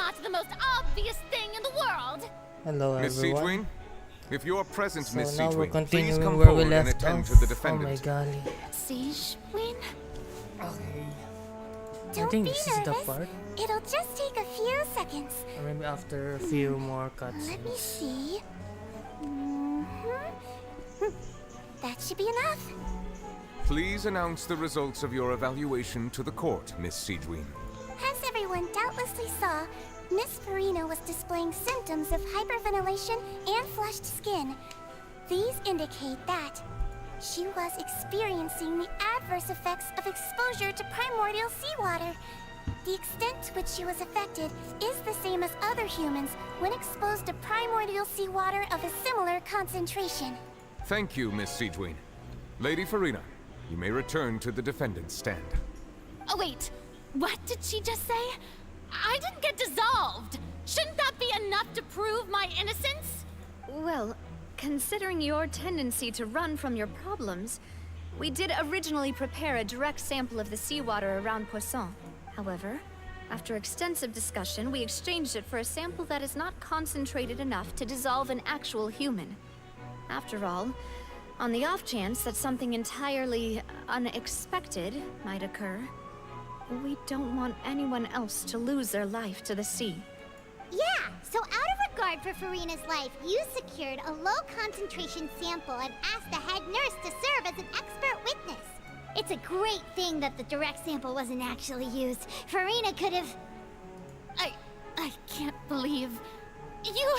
not the most obvious thing in the world. Hello Miss everyone. Siegewin, if you are present, So Miss now we're Siegewin, please continuing come where we forward and left attend off. to the Oh my defendant. golly. Siege Win? Okay. I Don't think be this is the nervous. part. It'll just take a few seconds. Or maybe after a few more Let me cutscenes. see. That should be enough. Please announce the results of your evaluation to the court, Miss Siegewin. As everyone doubtlessly saw, Miss Farina was displaying symptoms of hyperventilation and flushed skin. These indicate that she was experiencing the adverse effects of exposure to primordial seawater. The extent to which she was affected is the same as other humans when exposed to primordial seawater of a similar concentration. Thank you, Miss Siegewin. Lady Farina, you may return to the defendant's stand. Oh wait, what did she just say? I didn't get dissolved. Shouldn't that be enough to prove my innocence? Well, considering your tendency to run from your problems, we did originally prepare a direct sample of the seawater around Poisson. However, after extensive discussion, we exchanged it for a sample that is not concentrated enough to dissolve an actual human. After all, on the off chance that something entirely unexpected might occur, we don't want anyone else to lose their life to the sea. Yeah, so out of regard for Farina's life, you secured a low-concentration sample and asked the head nurse to serve as an expert witness. It's a great thing that the direct sample wasn't actually used. Farina could have... I can't believe you...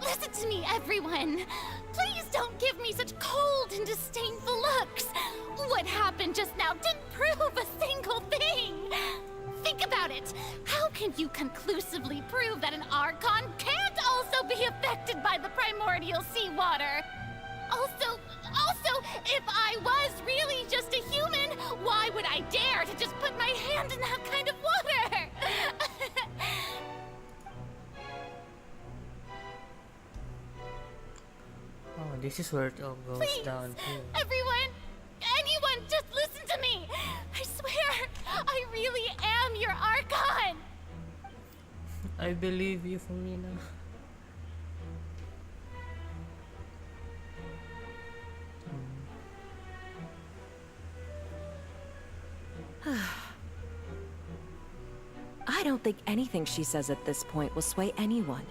Listen to me, everyone. Please don't give me such cold and disdainful looks. What happened just now didn't prove a single thing. Think about it. How can you conclusively prove that an archon can't also be affected by the primordial seawater? Also, if I was really just a human, why would I dare to just put my hand in that kind of water? Oh, this is where it all goes Please, down too. everyone, anyone, just listen to me. I swear, I really am your archon. I believe you, Farina. I don't think anything she says at this point will sway anyone.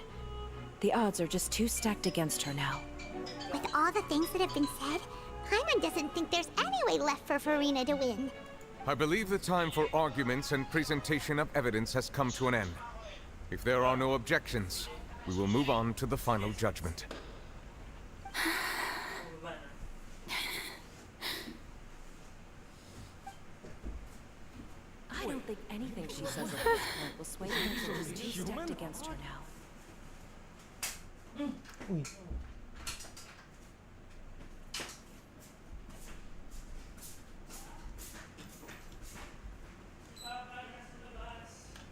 The odds are just too stacked against her now. With all the things that have been said, Hyman doesn't think there's any way left for Farina to win. I believe the time for arguments and presentation of evidence has come to an end. If there are no objections, we will move on to the final judgment. I don't think anything she says at this point will sway anyone. She's too stacked against her now. Uy.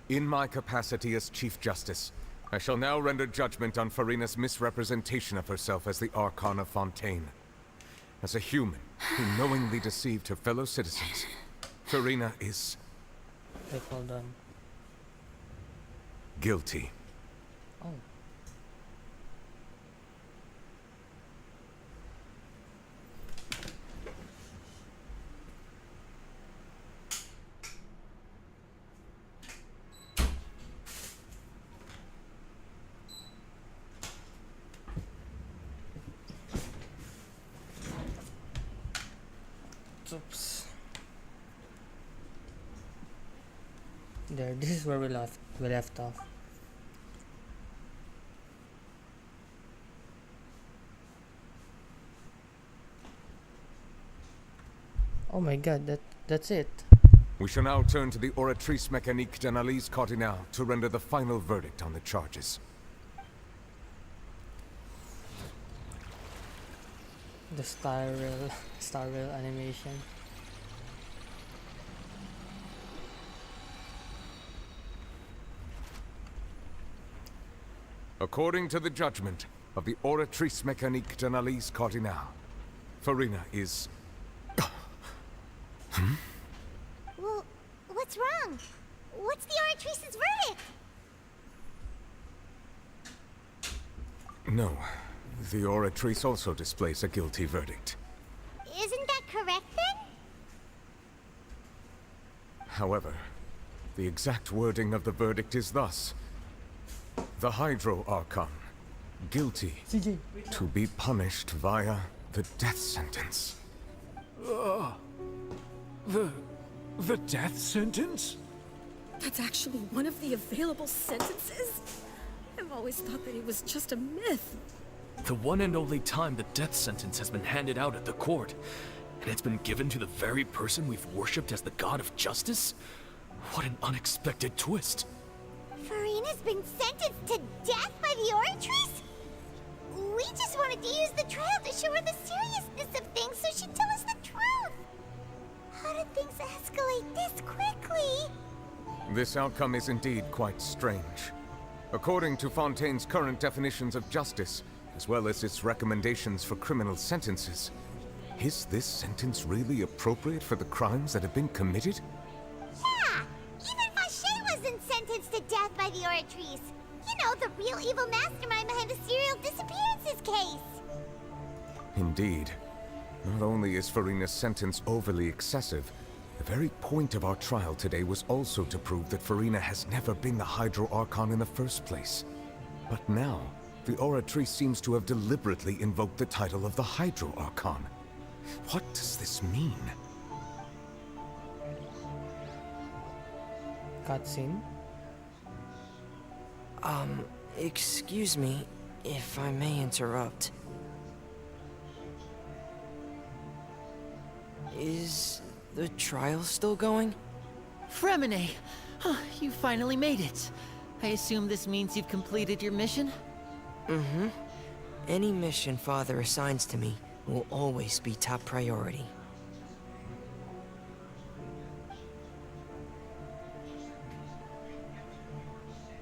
In my capacity as Chief Justice, I shall now render judgment on Farina's misrepresentation of herself as the Archon of Fontaine. As a human who knowingly deceived her fellow citizens, Farina is Wait, hold on. guilty. Oh. Oops. There, this is where we left off. Oh my god, that's it. We shall now turn to the Oratrice Mécanique d'Analyse Cardinale to render the final verdict on the charges. The star rail animation. According to the judgment of the Oratrice Mécanique d'Analyse Cardinale, Farina is... Well, what's wrong? What's the Oratrice's verdict? No. The Oratrice also displays a guilty verdict. Isn't that correct then? However, the exact wording of the verdict is thus. The Hydro Archon, guilty CJ. to be punished via the death sentence. The death sentence? That's actually one of the available sentences? I've always thought that it was just a myth. The one and only time the death sentence has been handed out at the court, and it's been given to the very person we've worshipped as the god of justice? What an unexpected twist. Farina's been sentenced to death by the Oratrice? We just wanted to use the trial to show her the seriousness of things so she'd tell us the truth. How did things escalate this quickly? This outcome is indeed quite strange. According to Fontaine's current definitions of justice, as well as its recommendations for criminal sentences, is this sentence really appropriate for the crimes that have been committed? Yeah! Even Fache wasn't sentenced to death by the Oratrice. You know, the real evil mastermind behind the serial disappearances case. Indeed. Not only is Farina's sentence overly excessive, the very point of our trial today was also to prove that Farina has never been the Hydro Archon in the first place. But now, the Oratrice seems to have deliberately invoked the title of the Hydro Archon. What does this mean? Cutscene. Excuse me, if I may interrupt. Is the trial still going? Fremine! You finally made it. I assume this means you've completed your mission? Mm-hmm. Any mission Father assigns to me will always be top priority.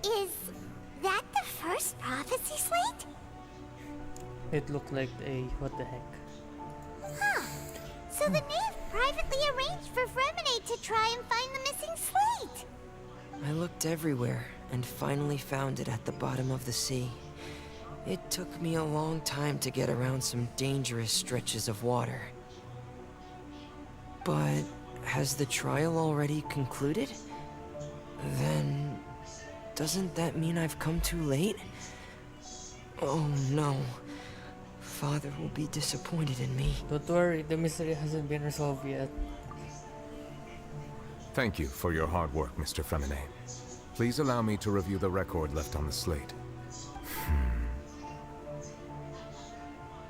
Is that the first prophecy slate? It looked like a what the heck. Huh. So the knave privately arranged for Fremine to try and find the missing slate. I looked everywhere and finally found it at the bottom of the sea. It took me a long time to get around some dangerous stretches of water. But has the trial already concluded? Then doesn't that mean I've come too late? Oh no. Father will be disappointed in me. Don't worry, the mystery hasn't been resolved yet. Thank you for your hard work, Mr. Fremine. Please allow me to review the record left on the slate.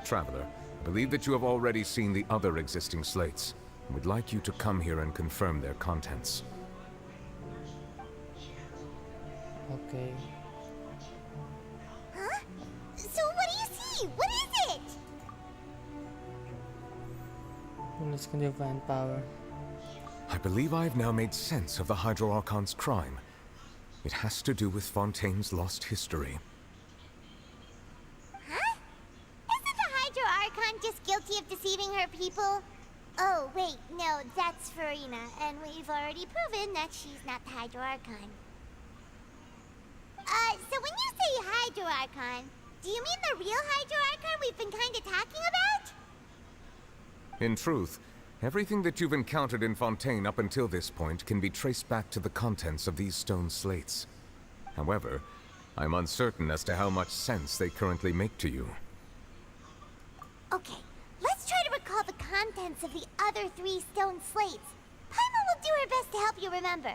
Traveler, I believe that you have already seen the other existing slates. We'd like you to come here and confirm their contents. Okay. Huh? So what do you see? What is it? Units can divine power. I believe I've now made sense of the Hydro Archon's crime. It has to do with Fontaine's lost history. Huh? Isn't the Hydro Archon just guilty of deceiving her people? Oh, wait, no, that's Farina, and we've already proven that she's not the Hydro Archon. So when you say Hydro Archon, do you mean the real Hydro Archon we've been kinda talking about? In truth, everything that you've encountered in Fontaine up until this point can be traced back to the contents of these stone slates. However, I'm uncertain as to how much sense they currently make to you. Okay, let's try to recall the contents of the other 3 stone slates. Paimon will do her best to help you remember.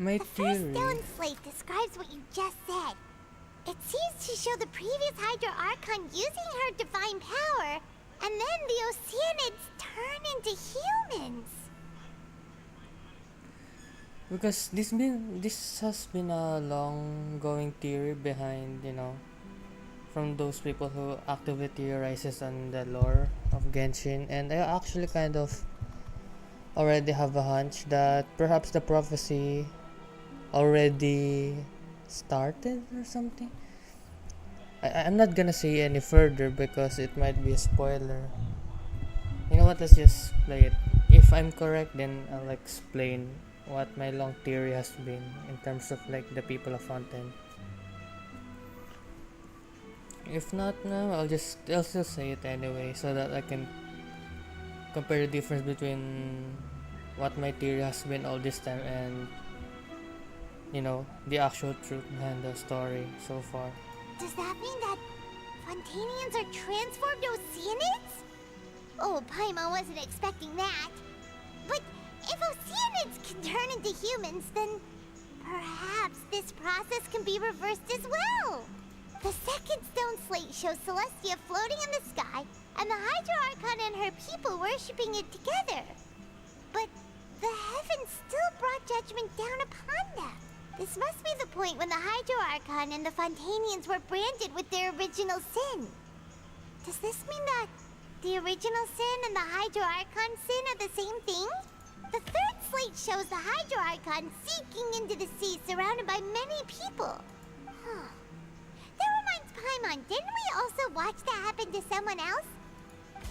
My The first theory. stone slate describes what you just said. It seems to show the previous Hydro Archon using her divine power, and then the Oceanids turn into humans. Because this has been a long going theory behind, you know, from those people who actively theorizes on the lore of Genshin, and I actually kind of already have a hunch that perhaps the prophecy already started or something. I'm not gonna say any further because it might be a spoiler. You know what, let's just play it. If I'm correct, then I'll explain what my long theory has been in terms of like the people of Fontaine. If not, no, I'll still say it anyway so that I can compare the difference between what my theory has been all this time and, you know, the actual truth behind the story so far. Does that mean that Fontanians are transformed Oceanids? Oh, Paimon wasn't expecting that. But if Oceanids can turn into humans, then perhaps this process can be reversed as well. The second stone slate shows Celestia floating in the sky, and the Hydro Archon and her people worshipping it together. But the heavens still brought judgment down upon them. This must be the point when the Hydro Archon and the Fontanians were branded with their original sin. Does this mean that the original sin and the Hydro Archon sin are the same thing? The third slate shows the Hydro Archon sinking into the sea surrounded by many people. That reminds Paimon, didn't we also watch that happen to someone else?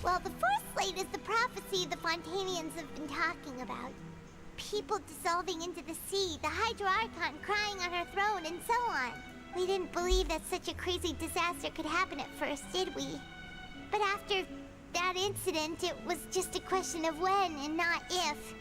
Well, the fourth slate is the prophecy the Fontanians have been talking about. People dissolving into the sea, the Hydro Archon crying on her throne, and so on. We didn't believe that such a crazy disaster could happen at first, did we? But after that incident, it was just a question of when and not if.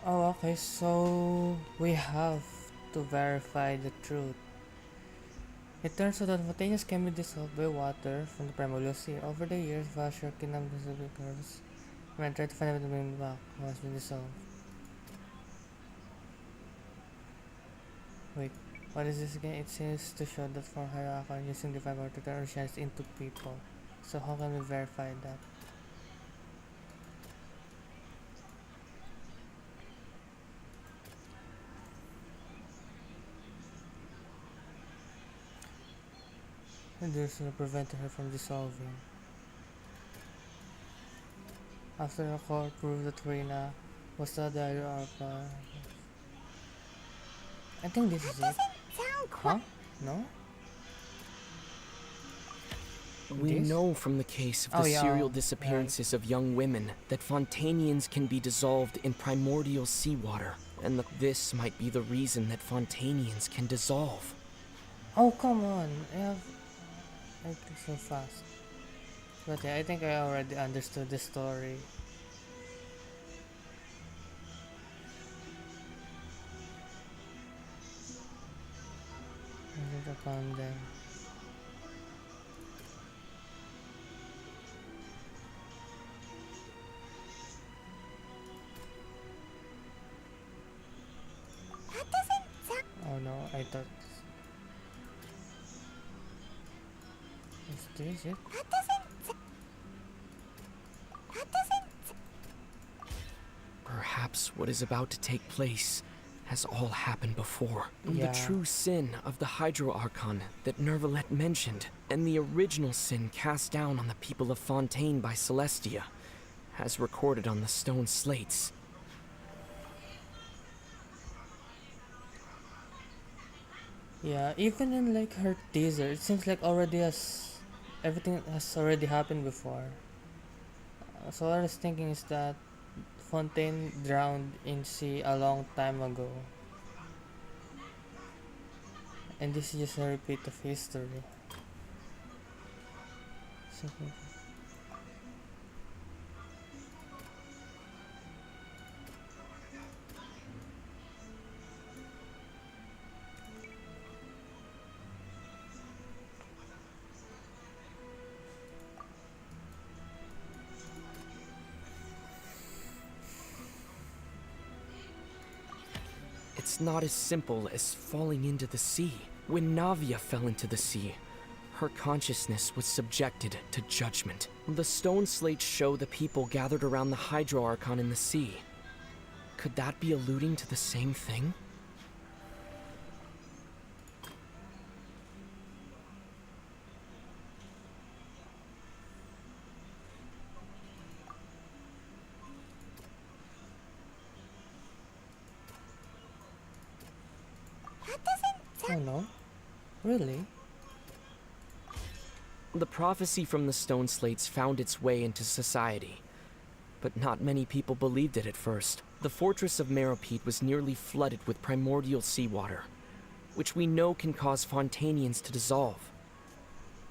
Oh, okay, so we have to verify the truth. It turns out that Fontanians can be dissolved by water from the primordial sea. Over the years, Vasher kingdom curves when tried to find out the main back has been dissolved. Wait, what is this again? It seems to show that for Hierarchy using divine power to turn Oceans into people. So how can we verify that? And this will prevent her from dissolving. After the court proved that Rina was the diary of I think this is it. Sound Huh? No? We This? know from the case of Oh, the yeah, serial right. disappearances of young women that Fontanians can be dissolved in primordial seawater, and that this might be the reason that Fontanians can dissolve. Oh, come on. I think so fast. But yeah, I think I already understood the story. Upon them. That doesn't sound... Oh no, I thought... Is this it? That doesn't... That doesn't... Perhaps what is about to take place has all happened before. Yeah. The true sin of the Hydro Archon that Nervalette mentioned, and the original sin cast down on the people of Fontaine by Celestia, as recorded on the stone slates. Yeah, even in like her teaser, it seems like everything has already happened before. So what I was thinking is that Fontaine drowned in sea a long time ago. And this is just a repeat of history. Something. it's not as simple as falling into the sea. When Navia fell into the sea, her consciousness was subjected to judgment. The stone slates show the people gathered around the Hydro Archon in the sea. Could that be alluding to the same thing? Oh no. Really? The prophecy from the stone slates found its way into society, but not many people believed it at first. The fortress of Meropide was nearly flooded with primordial seawater, which we know can cause Fontanians to dissolve.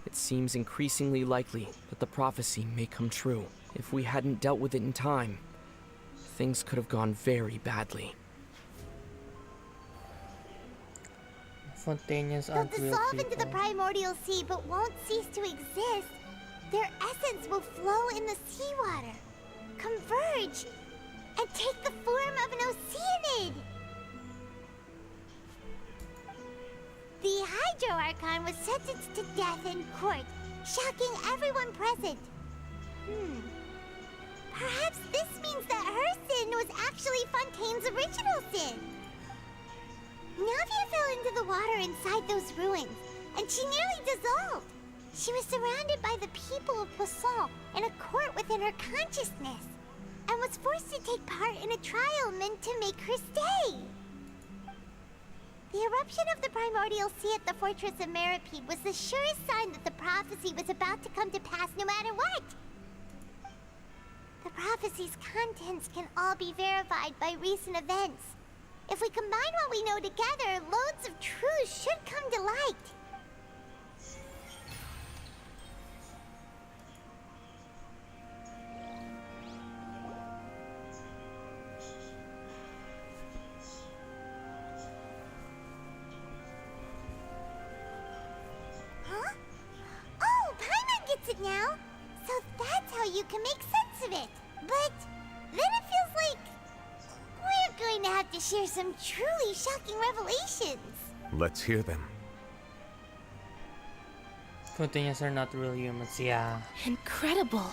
It seems increasingly likely that the prophecy may come true. If we hadn't dealt with it in time, things could have gone very badly. Fontanians They'll aren't real dissolve into the people. primordial sea but won't cease to exist. Their essence will flow in the seawater, converge, and take the form of an Oceanid. The Hydro Archon was sentenced to death in court, shocking everyone present. Perhaps this means that her sin was actually Fontaine's original sin. Navia fell into the water inside those ruins, and she nearly dissolved. She was surrounded by the people of Poisson in a court within her consciousness, and was forced to take part in a trial meant to make her stay. The eruption of the primordial sea at the fortress of Meropide was the surest sign that the prophecy was about to come to pass no matter what. The prophecy's contents can all be verified by recent events. If we combine what we know together, loads of truths should come to light. Huh? Oh, Paimon gets it now! So that's how you can make sense of it. But then it feels like we're going to have to share some truly shocking revelations. Let's hear them. Fontanians are not real humans, yeah. Incredible.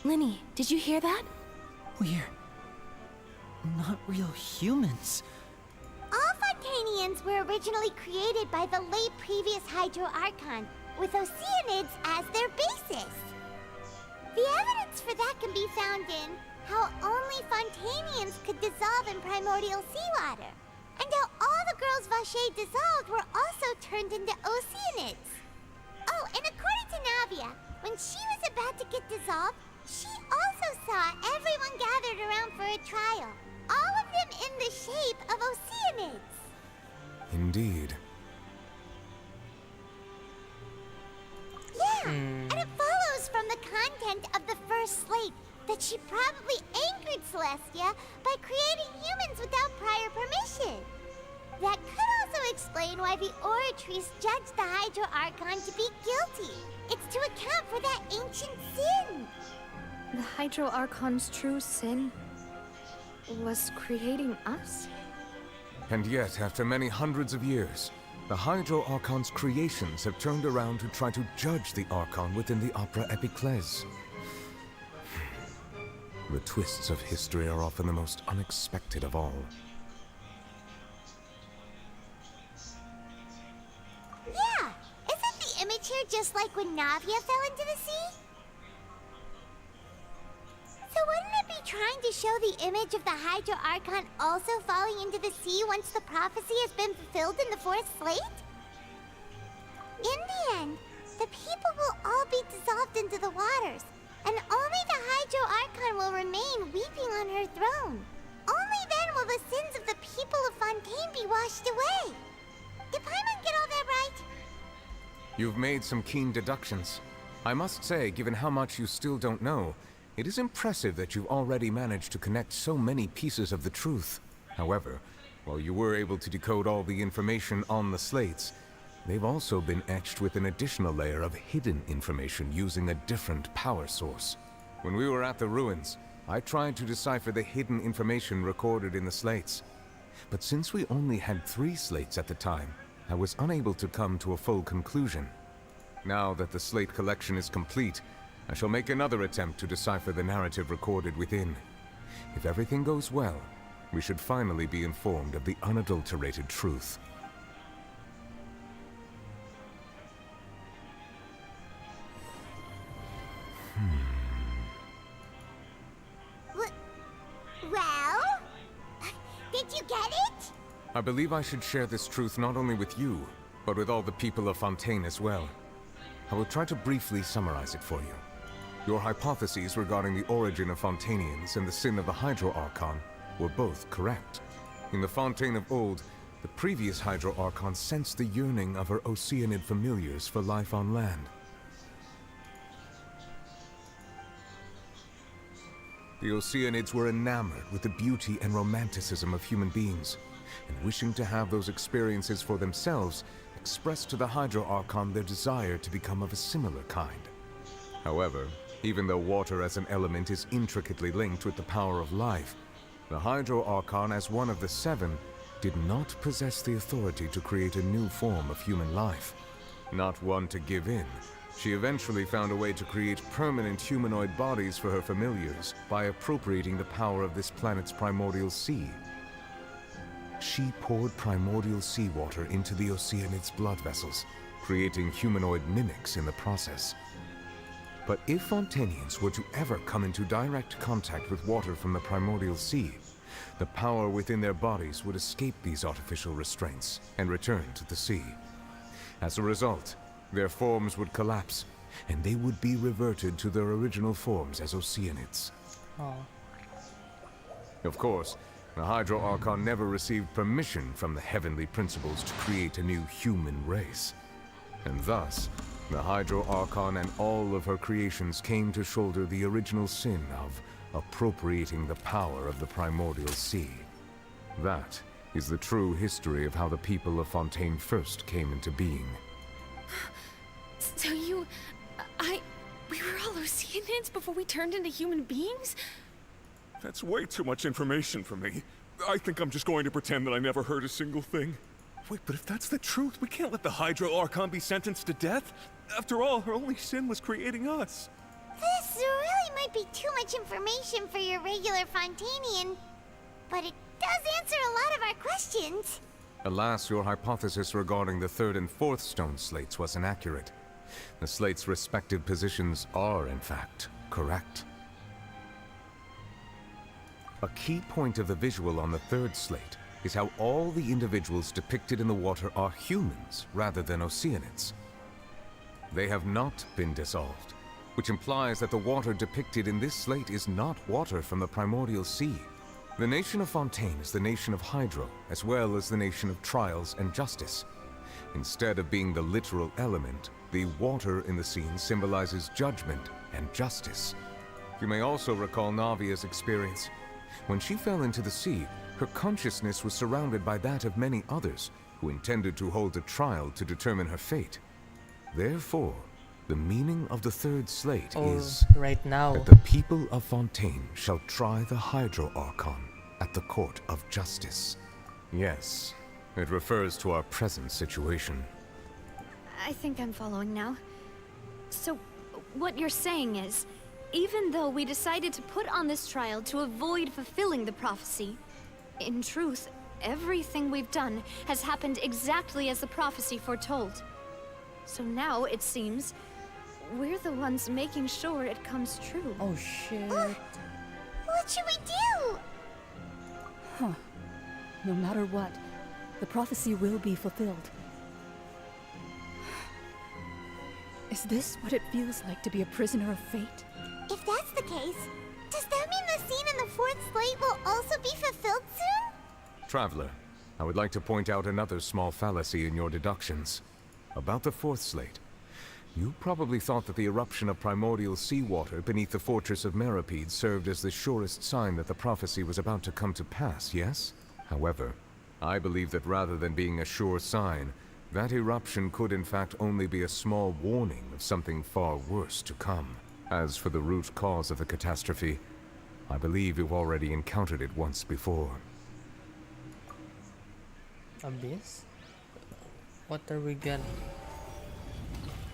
Linny, did you hear that? We're not real humans. All Fontanians were originally created by the late previous Hydro Archon, with Oceanids as their basis. The evidence for that can be found in how only Fontanians could dissolve in primordial seawater, and how all the girls Vacher dissolved were also turned into Oceanids. Oh, and according to Navia, when she was about to get dissolved, she also saw everyone gathered around for a trial, all of them in the shape of Oceanids. Indeed. Yeah, and it follows from the content of the first slate that she probably angered Celestia by creating humans without prior permission. That could also explain why the Oratrice judged the Hydro Archon to be guilty. It's to account for that ancient sin. The Hydro Archon's true sin was creating us? And yet, after many hundreds of years, the Hydro Archon's creations have turned around to try to judge the Archon within the Opera Epiclese. The twists of history are often the most unexpected of all. Yeah, isn't the image here just like when Navia fell into the sea? So wouldn't it be trying to show the image of the Hydro Archon also falling into the sea once the prophecy has been fulfilled in the fourth slate? In the end, the people will all be dissolved into the waters, and only the Hydro Archon will remain weeping on her throne. Only then will the sins of the people of Fontaine be washed away. Did Paimon get all that right? You've made some keen deductions. I must say, given how much you still don't know, it is impressive that you've already managed to connect so many pieces of the truth. However, while you were able to decode all the information on the slates, they've also been etched with an additional layer of hidden information using a different power source. When we were at the ruins, I tried to decipher the hidden information recorded in the slates. But since we only had 3 slates at the time, I was unable to come to a full conclusion. Now that the slate collection is complete, I shall make another attempt to decipher the narrative recorded within. If everything goes well, we should finally be informed of the unadulterated truth. Well? Did you get it? I believe I should share this truth not only with you, but with all the people of Fontaine as well. I will try to briefly summarize it for you. Your hypotheses regarding the origin of Fontainians and the sin of the Hydro Archon were both correct. In the Fontaine of old, the previous Hydro Archon sensed the yearning of her Oceanid familiars for life on land. The Oceanids were enamored with the beauty and romanticism of human beings, and wishing to have those experiences for themselves, expressed to the Hydro Archon their desire to become of a similar kind. However, even though water as an element is intricately linked with the power of life, the Hydro Archon, as one of the 7, did not possess the authority to create a new form of human life. Not one to give in, she eventually found a way to create permanent humanoid bodies for her familiars by appropriating the power of this planet's primordial sea. She poured primordial seawater into the Oceanids' blood vessels, creating humanoid mimics in the process. But if Fontainians were to ever come into direct contact with water from the primordial sea, the power within their bodies would escape these artificial restraints and return to the sea. As a result, their forms would collapse, and they would be reverted to their original forms as Oceanids. Oh. Of course, the Hydro Archon never received permission from the heavenly principles to create a new human race. And thus, the Hydro Archon and all of her creations came to shoulder the original sin of appropriating the power of the primordial sea. That is the true history of how the people of Fontaine first came into being. So we were all Oceanids before we turned into human beings? That's way too much information for me. I think I'm just going to pretend that I never heard a single thing. Wait, but if that's the truth, we can't let the Hydro Archon be sentenced to death. After all, her only sin was creating us. This really might be too much information for your regular Fontainian, but it does answer a lot of our questions. Alas, your hypothesis regarding the 3rd and 4th stone slates was inaccurate. The slates' respective positions are, in fact, correct. A key point of the visual on the 3rd slate is how all the individuals depicted in the water are humans rather than Oceanids. They have not been dissolved, which implies that the water depicted in this slate is not water from the primordial sea. The nation of Fontaine is the nation of Hydro, as well as the nation of trials and justice. Instead of being the literal element, the water in the scene symbolizes judgment and justice. You may also recall Navia's experience. When she fell into the sea, her consciousness was surrounded by that of many others who intended to hold a trial to determine her fate. Therefore, the meaning of the 3rd slate is right now that the people of Fontaine shall try the Hydro Archon at the court of justice. Yes, it refers to our present situation. I think I'm following now. So, what you're saying is, even though we decided to put on this trial to avoid fulfilling the prophecy, in truth, everything we've done has happened exactly as the prophecy foretold. So now, it seems, we're the ones making sure it comes true. Oh shit. What should we do? Huh. No matter what, the prophecy will be fulfilled. Is this what it feels like to be a prisoner of fate? If that's the case, does that mean the scene in the 4th slate will also be fulfilled soon? Traveler, I would like to point out another small fallacy in your deductions. About the 4th slate, you probably thought that the eruption of primordial seawater beneath the fortress of Meripede served as the surest sign that the prophecy was about to come to pass, yes? However, I believe that rather than being a sure sign, that eruption could in fact only be a small warning of something far worse to come. As for the root cause of the catastrophe, I believe you've already encountered it once before. Abyss? What are we getting?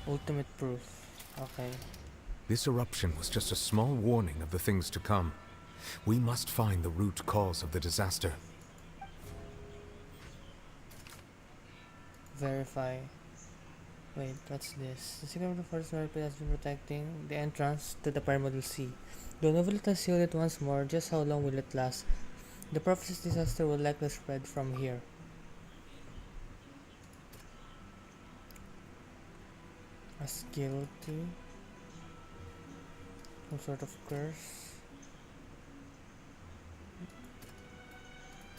Ultimate proof. Okay. This eruption was just a small warning of the things to come. We must find the root cause of the disaster. Verify. Wait, what's this? The secret of the forest has been protecting the entrance to the Primordial Sea. The Novelist has sealed it once more. Just how long will it last? The prophecy's disaster will likely spread from here. As guilty. Some sort of curse.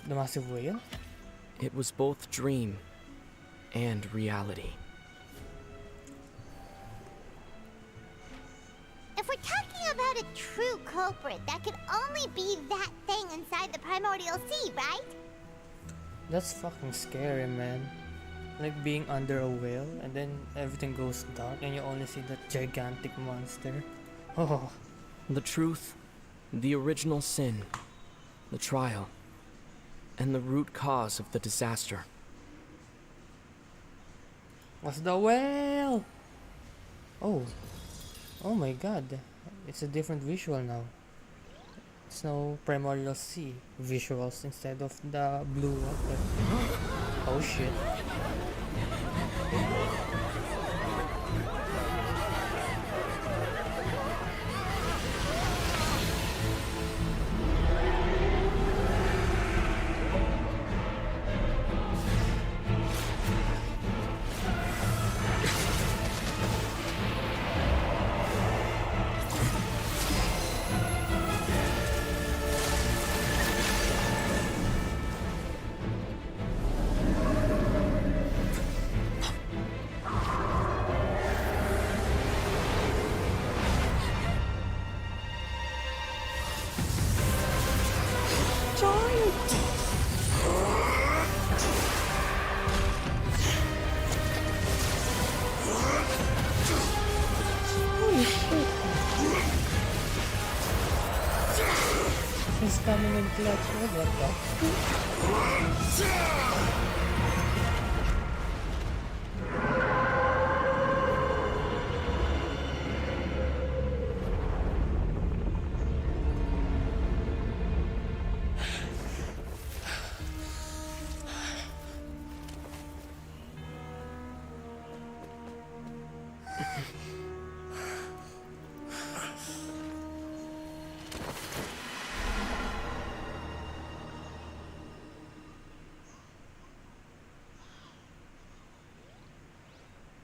The massive whale? It was both dream and reality. If we're talking about a true culprit, that could only be that thing inside the Primordial Sea, right? That's fucking scary, man. Like being under a whale and then everything goes dark and you only see that gigantic monster. Oh. The truth, the original sin, the trial, and the root cause of the disaster. What's the whale? Oh. Oh my god. It's a different visual now. It's now Primordial Sea visuals instead of the blue water. Oh shit. He's coming in clutch. What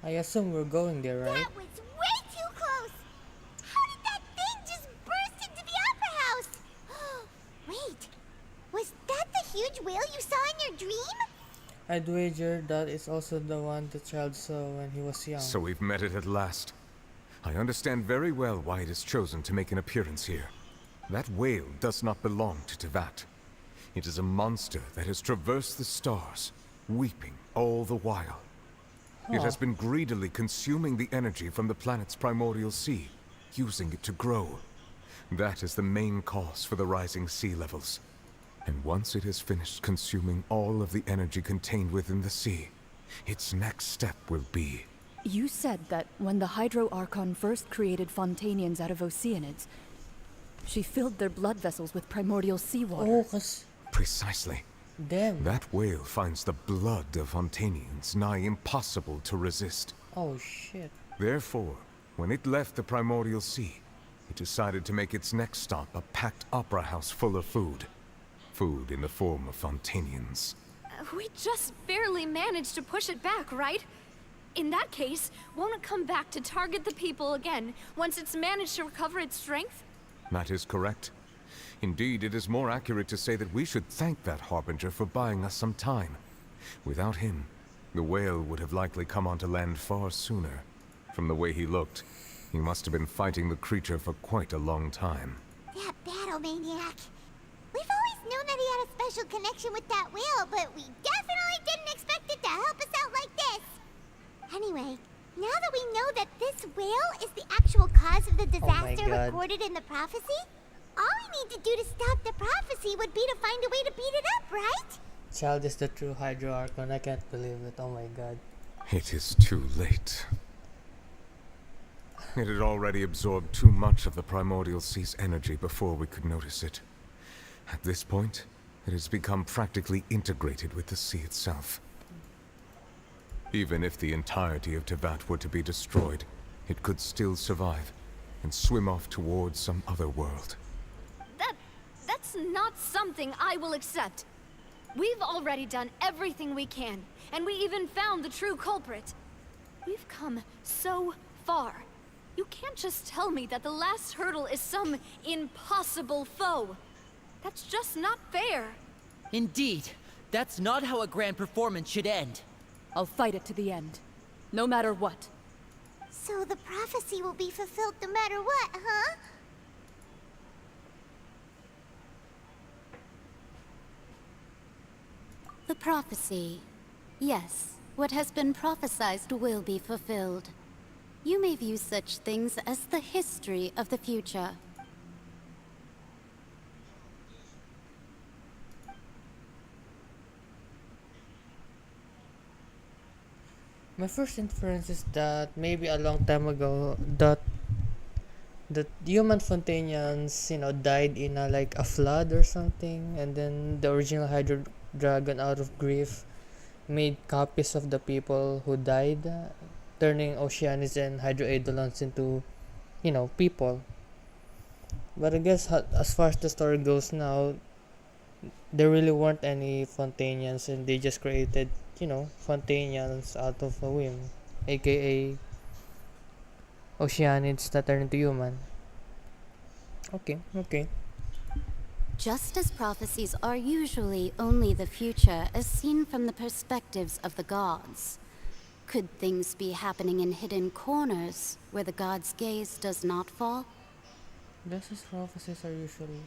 I assume we're going there, right? That was way too close! How did that thing just burst into the Opera House? Wait, was that the huge whale you saw in your dream? I'd wager that it's also the one the child saw when he was young. So we've met it at last. I understand very well why it has chosen to make an appearance here. That whale does not belong to Tevat. It is a monster that has traversed the stars, weeping all the while. It has been greedily consuming the energy from the planet's primordial sea, using it to grow. That is the main cause for the rising sea levels. And once it has finished consuming all of the energy contained within the sea, its next step will be... You said that when the Hydro Archon first created Fontanians out of Oceanids, she filled their blood vessels with primordial seawater. Oh, 'cause... Precisely. Damn. That whale finds the blood of Fontanians nigh impossible to resist. Oh shit. Therefore, when it left the primordial sea, it decided to make its next stop a packed opera house full of food. Food in the form of Fontanians. We just barely managed to push it back, right? In that case, won't it come back to target the people again once it's managed to recover its strength? That is correct. Indeed, it is more accurate to say that we should thank that Harbinger for buying us some time. Without him, the whale would have likely come onto land far sooner. From the way he looked, he must have been fighting the creature for quite a long time. That battle maniac. We've always known that he had a special connection with that whale, but we definitely didn't expect it to help us out like this. Anyway, now that we know that this whale is the actual cause of the disaster recorded in the prophecy, all we need to do to stop the prophecy would be to find a way to beat it up, right? Child is the true Hydro Archon. I can't believe it. Oh my god. It is too late. It had already absorbed too much of the Primordial Sea's energy before we could notice it. At this point, it has become practically integrated with the sea itself. Even if the entirety of Tevat were to be destroyed, it could still survive and swim off towards some other world. That's not something I will accept. We've already done everything we can, and we even found the true culprit. We've come so far. You can't just tell me that the last hurdle is some impossible foe. That's just not fair. Indeed. That's not how a grand performance should end. I'll fight it to the end. No matter what. So the prophecy will be fulfilled no matter what, huh? The prophecy. Yes, what has been prophesied will be fulfilled. You may view such things as the history of the future. My first inference is that maybe a long time ago that the human Fontanians, died in a flood or something, and then the original Hydro Dragon, out of grief, made copies of the people who died, turning Oceanids and Hydro Eidolons into, people. But I guess as far as the story goes now, there really weren't any Fontanians, and they just created, Fontanians out of a whim, aka Oceanids that turn into human. Okay. Just as prophecies are usually only the future as seen from the perspectives of the gods, could things be happening in hidden corners where the gods' gaze does not fall? Just as prophecies are usually.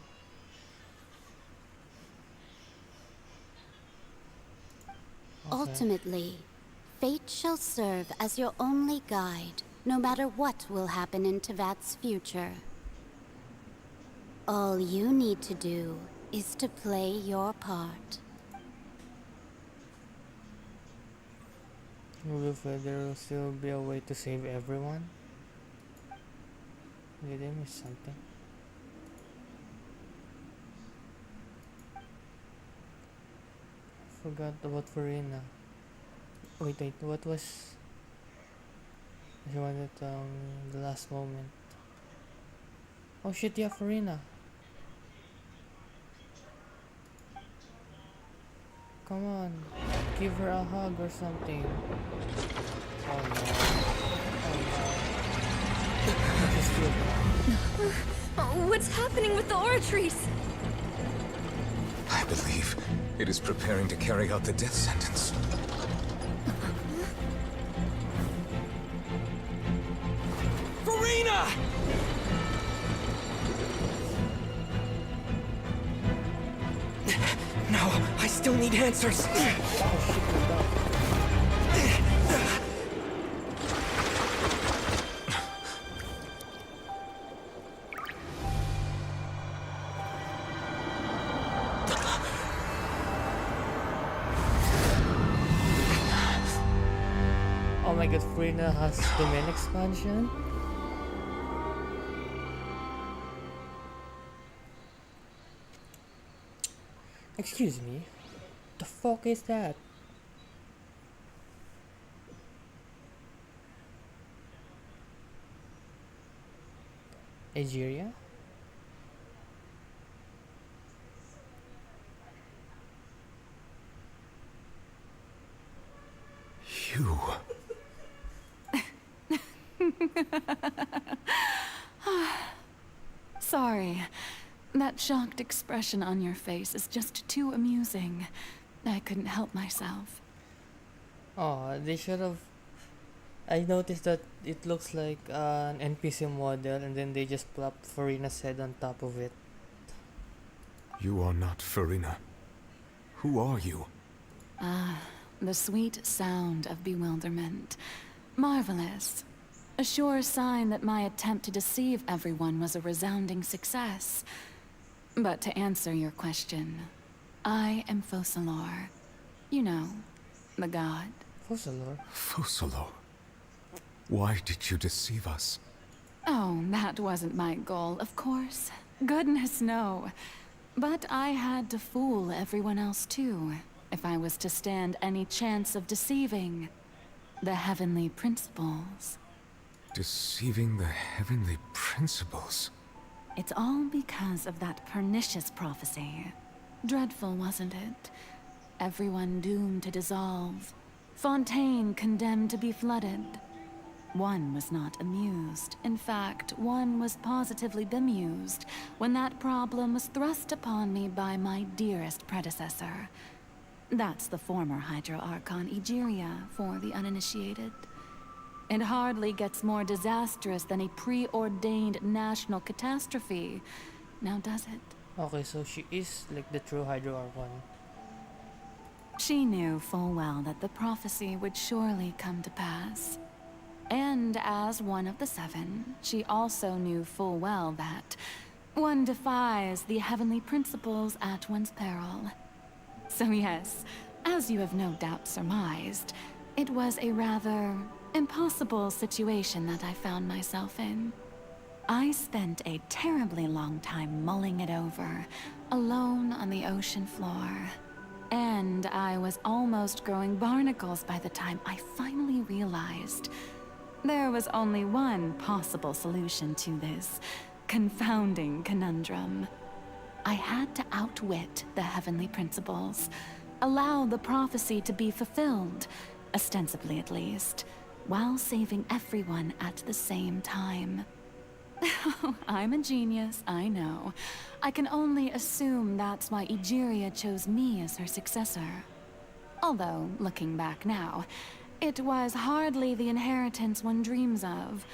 Okay. Ultimately, fate shall serve as your only guide, no matter what will happen in Tevat's future. All you need to do is to play your part. Will there will still be a way to save everyone? Did I miss something? Forgot about Farina. Wait, what was... I wanted the last moment. Oh shit, yeah, Farina. Come on, give her a hug or something. Oh no. What's happening with the oratories? I believe it is preparing to carry out the death sentence. Farina! No, I still need answers. Oh my god, Farina has domain expansion? Excuse me, the fuck is that? Algeria? You... Sorry. That shocked expression on your face is just too amusing. I couldn't help myself. Oh, they should have... I noticed that it looks like an NPC model, and then they just plopped Farina's head on top of it. You are not Farina. Who are you? The sweet sound of bewilderment. Marvelous. A sure sign that my attempt to deceive everyone was a resounding success. But to answer your question, I am Focalor. You know, the god. Focalor? Focalor. Why did you deceive us? Oh, that wasn't my goal, of course. Goodness, no. But I had to fool everyone else too, if I was to stand any chance of deceiving the heavenly principles. Deceiving the heavenly principles? It's all because of that pernicious prophecy. Dreadful, wasn't it? Everyone doomed to dissolve. Fontaine condemned to be flooded. One was not amused. In fact, one was positively bemused when that problem was thrust upon me by my dearest predecessor. That's the former Hydro Archon Egeria, for the uninitiated. It hardly gets more disastrous than a preordained national catastrophe. Now does it? Okay, so she is like the true Hydro Archon. She knew full well that the prophecy would surely come to pass. And as one of the seven, she also knew full well that one defies the heavenly principles at one's peril. So yes, as you have no doubt surmised, it was a rather impossible situation that I found myself in. I spent a terribly long time mulling it over, alone on the ocean floor. And I was almost growing barnacles by the time I finally realized there was only one possible solution to this confounding conundrum. I had to outwit the heavenly principles, allow the prophecy to be fulfilled, ostensibly at least, while saving everyone at the same time. I'm a genius, I know. I can only assume that's why Egeria chose me as her successor. Although, looking back now, it was hardly the inheritance one dreams of.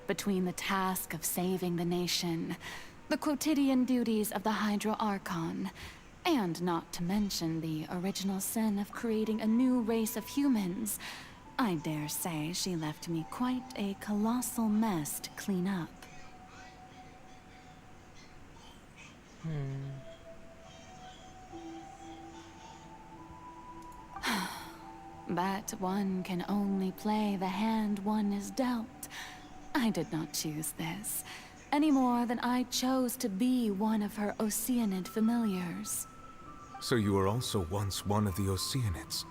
Between the task of saving the nation, the quotidian duties of the Hydro Archon, and not to mention the original sin of creating a new race of humans, I dare say she left me quite a colossal mess to clean up. But one can only play the hand one is dealt. I did not choose this, any more than I chose to be one of her Oceanid familiars. So you were also once one of the Oceanids,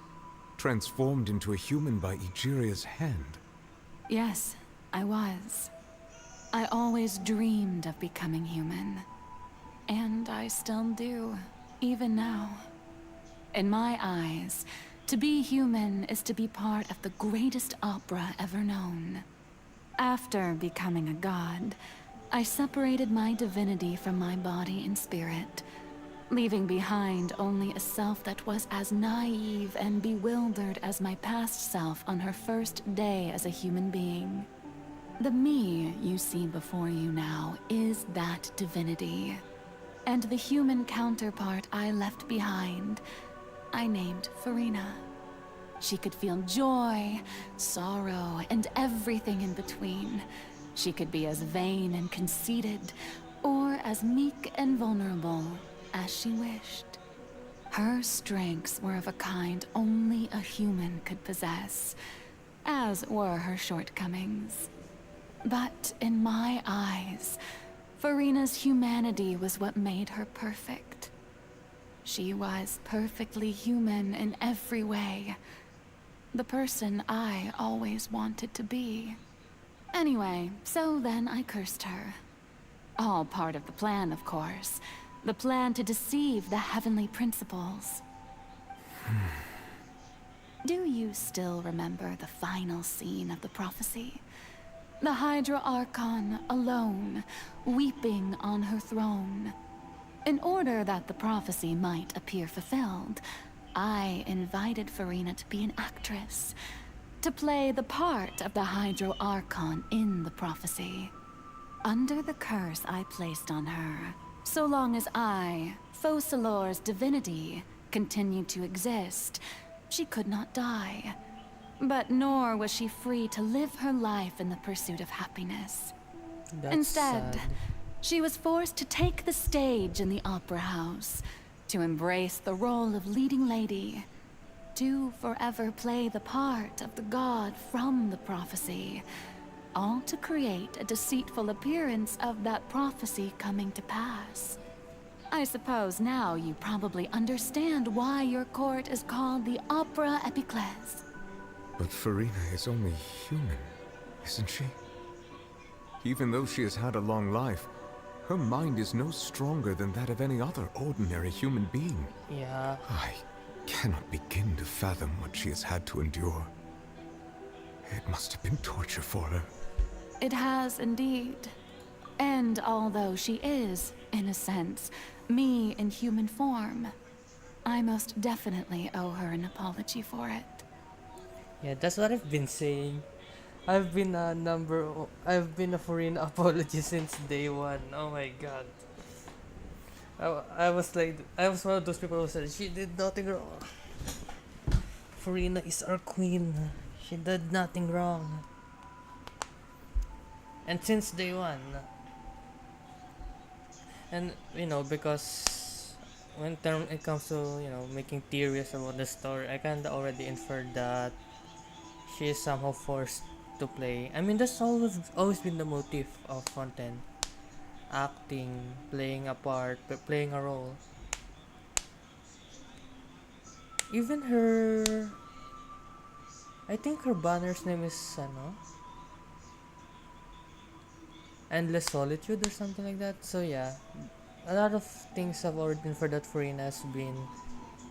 transformed into a human by Egeria's hand. Yes, I was. I always dreamed of becoming human. And I still do, even now. In my eyes, to be human is to be part of the greatest opera ever known. After becoming a god, I separated my divinity from my body and spirit, leaving behind only a self that was as naive and bewildered as my past self on her first day as a human being. The me you see before you now is that divinity. And the human counterpart I left behind, I named Furina. She could feel joy, sorrow, and everything in between. She could be as vain and conceited, or as meek and vulnerable as she wished. Her strengths were of a kind only a human could possess, as were her shortcomings. But in my eyes, Furina's humanity was what made her perfect. She was perfectly human in every way. The person I always wanted to be. Anyway, so then I cursed her. All part of the plan, of course. The plan to deceive the heavenly principles. Do you still remember the final scene of the prophecy? The Hydra Archon, alone, weeping on her throne. In order that the prophecy might appear fulfilled, I invited Furina to be an actress, to play the part of the Hydro Archon in the prophecy. Under the curse I placed on her, so long as I, Focalor's divinity, continued to exist, she could not die. But nor was she free to live her life in the pursuit of happiness. That's Instead, sad. she was forced to take the stage in the opera house, to embrace the role of leading lady, to forever play the part of the god from the prophecy, all to create a deceitful appearance of that prophecy coming to pass. I suppose now you probably understand why your court is called the Opera Epiclese. But Farina is only human, isn't she? Even though she has had a long life, her mind is no stronger than that of any other ordinary human being. Yeah. I cannot begin to fathom what she has had to endure. It must have been torture for her. It has indeed. And although she is, in a sense, me in human form, I most definitely owe her an apology for it. Yeah, that's what I've been saying. I've been a foreign apology since day one. Oh my god. I was one of those people who said she did nothing wrong. Farina is our queen. She did nothing wrong. And since day one. And because when it comes to making theories about the story, I kinda already inferred that she is somehow forced to play. I mean, that's always been the motif of Fontaine. Acting, playing a part, playing a role. Even her, I think her banner's name is Endless Solitude or something like that. So yeah, a lot of things have already been for that Farina has been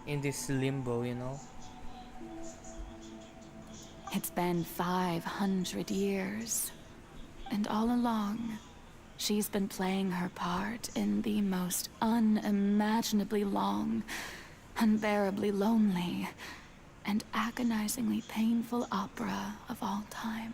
in this limbo, It's been 500 years, and all along, she's been playing her part in the most unimaginably long, unbearably lonely, and agonizingly painful opera of all time.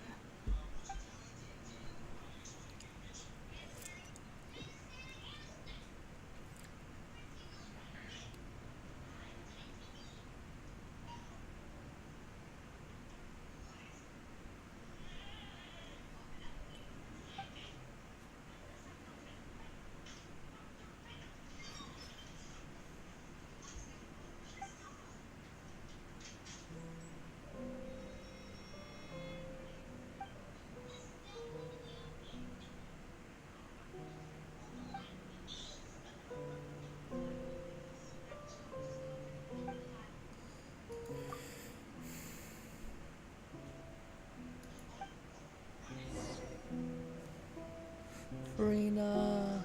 Farina,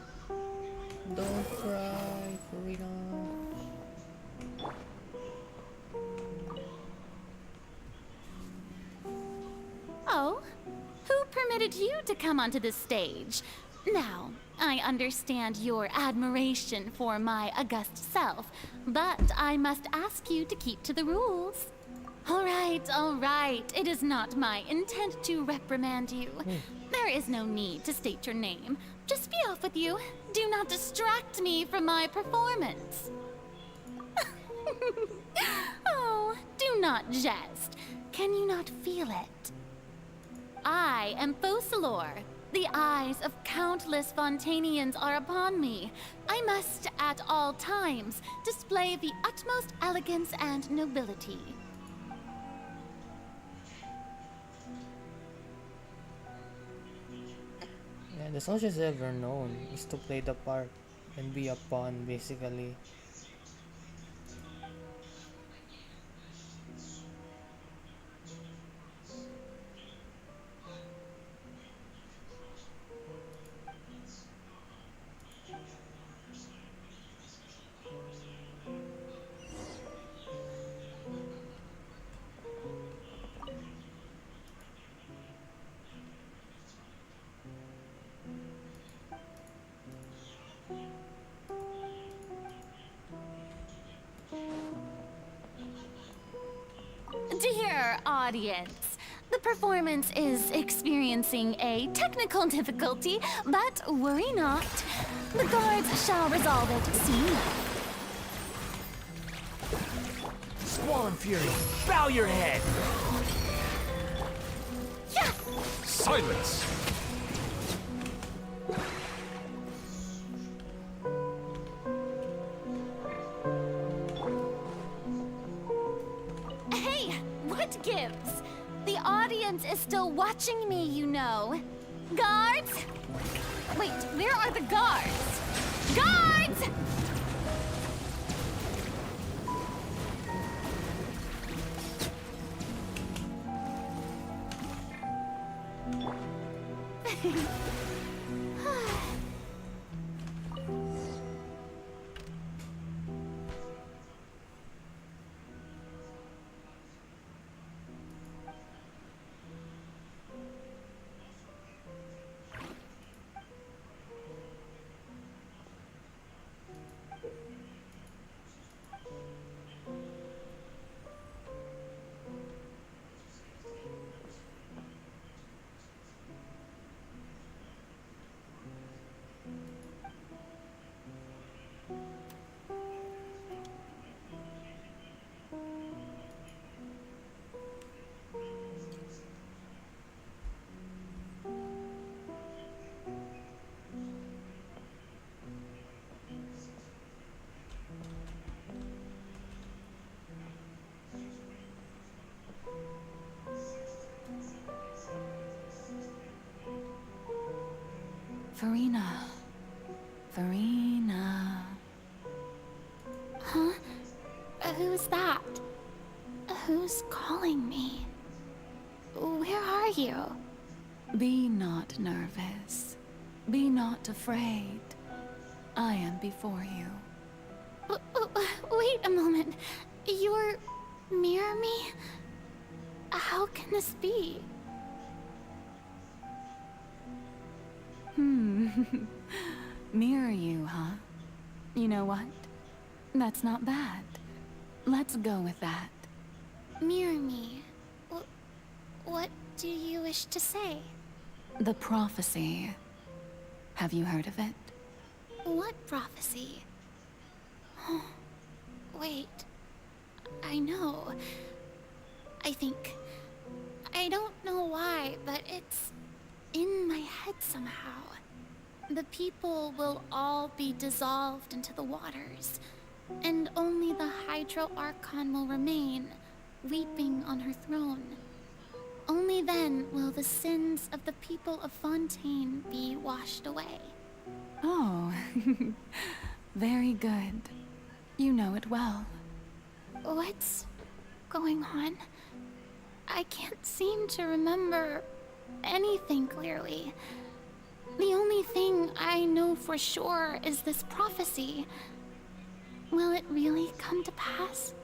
don't cry, Farina. Oh, who permitted you to come onto the stage? Now, I understand your admiration for my august self, but I must ask you to keep to the rules. All right. It is not my intent to reprimand you. There is no need to state your name. Just be off with you. Do not distract me from my performance. Oh, do not jest. Can you not feel it? I am Focalor. The eyes of countless Fontanians are upon me. I must, at all times, display the utmost elegance and nobility. Yeah, that's all she's ever known, is to play the part and be a pawn, basically. Dear audience, the performance is experiencing a technical difficulty, but worry not. The guards shall resolve it soon enough. Squall and Fury, bow your head! Yeah! Silence! Alliance is still watching me, you know. Guards? Wait, where are the guards? Guards! Farina. Farina. Huh? Who's that? Who's calling me? Where are you? Be not nervous. Be not afraid. I am before you. Wait a moment. You're near me? How can this be? Mirror you, huh? You know what? That's not bad. Let's go with that. Mirror me? What do you wish to say? The prophecy. Have you heard of it? What prophecy? Wait. I know. I think. I don't know why, but it's in my head somehow. The people will all be dissolved into the waters, and only the Hydro Archon will remain, weeping on her throne. Only then will the sins of the people of Fontaine be washed away. Oh, very good. You know it well. What's going on? I can't seem to remember anything clearly. The only thing I know for sure is this prophecy. Will it really come to pass?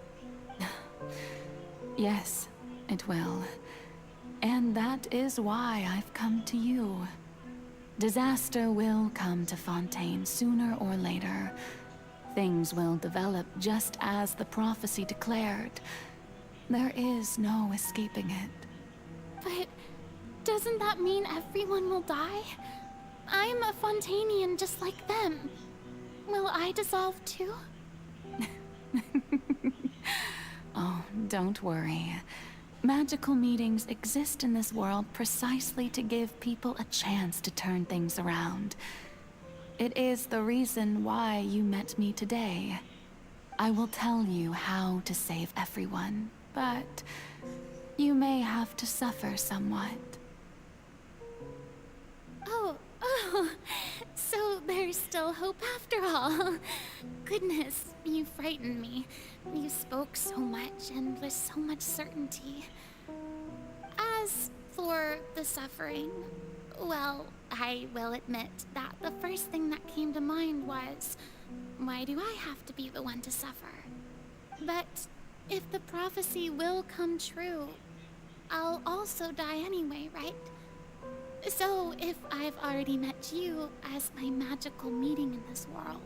Yes, it will. And that is why I've come to you. Disaster will come to Fontaine sooner or later. Things will develop just as the prophecy declared. There is no escaping it. But doesn't that mean everyone will die? I'm a Fontainian just like them. Will I dissolve too? Oh, don't worry. Magical meetings exist in this world precisely to give people a chance to turn things around. It is the reason why you met me today. I will tell you how to save everyone, but you may have to suffer somewhat. Oh, so there's still hope after all. Goodness, you frightened me. You spoke so much and with so much certainty. As for the suffering, well, I will admit that the first thing that came to mind was, why do I have to be the one to suffer? But if the prophecy will come true, I'll also die anyway, right? So if I've already met you as my magical meeting in this world,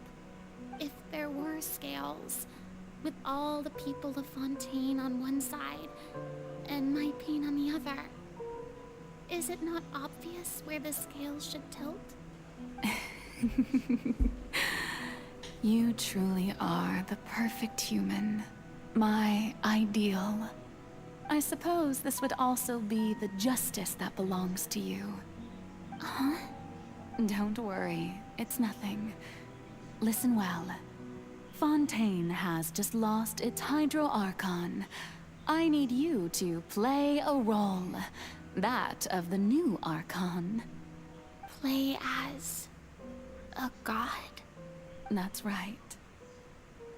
if there were scales, with all the people of Fontaine on one side, and my pain on the other, is it not obvious where the scales should tilt? You truly are the perfect human. My ideal. I suppose this would also be the justice that belongs to you. Huh? Don't worry, it's nothing. Listen well. Fontaine has just lost its Hydro Archon. I need you to play a role. That of the new archon. Play as a god? That's right.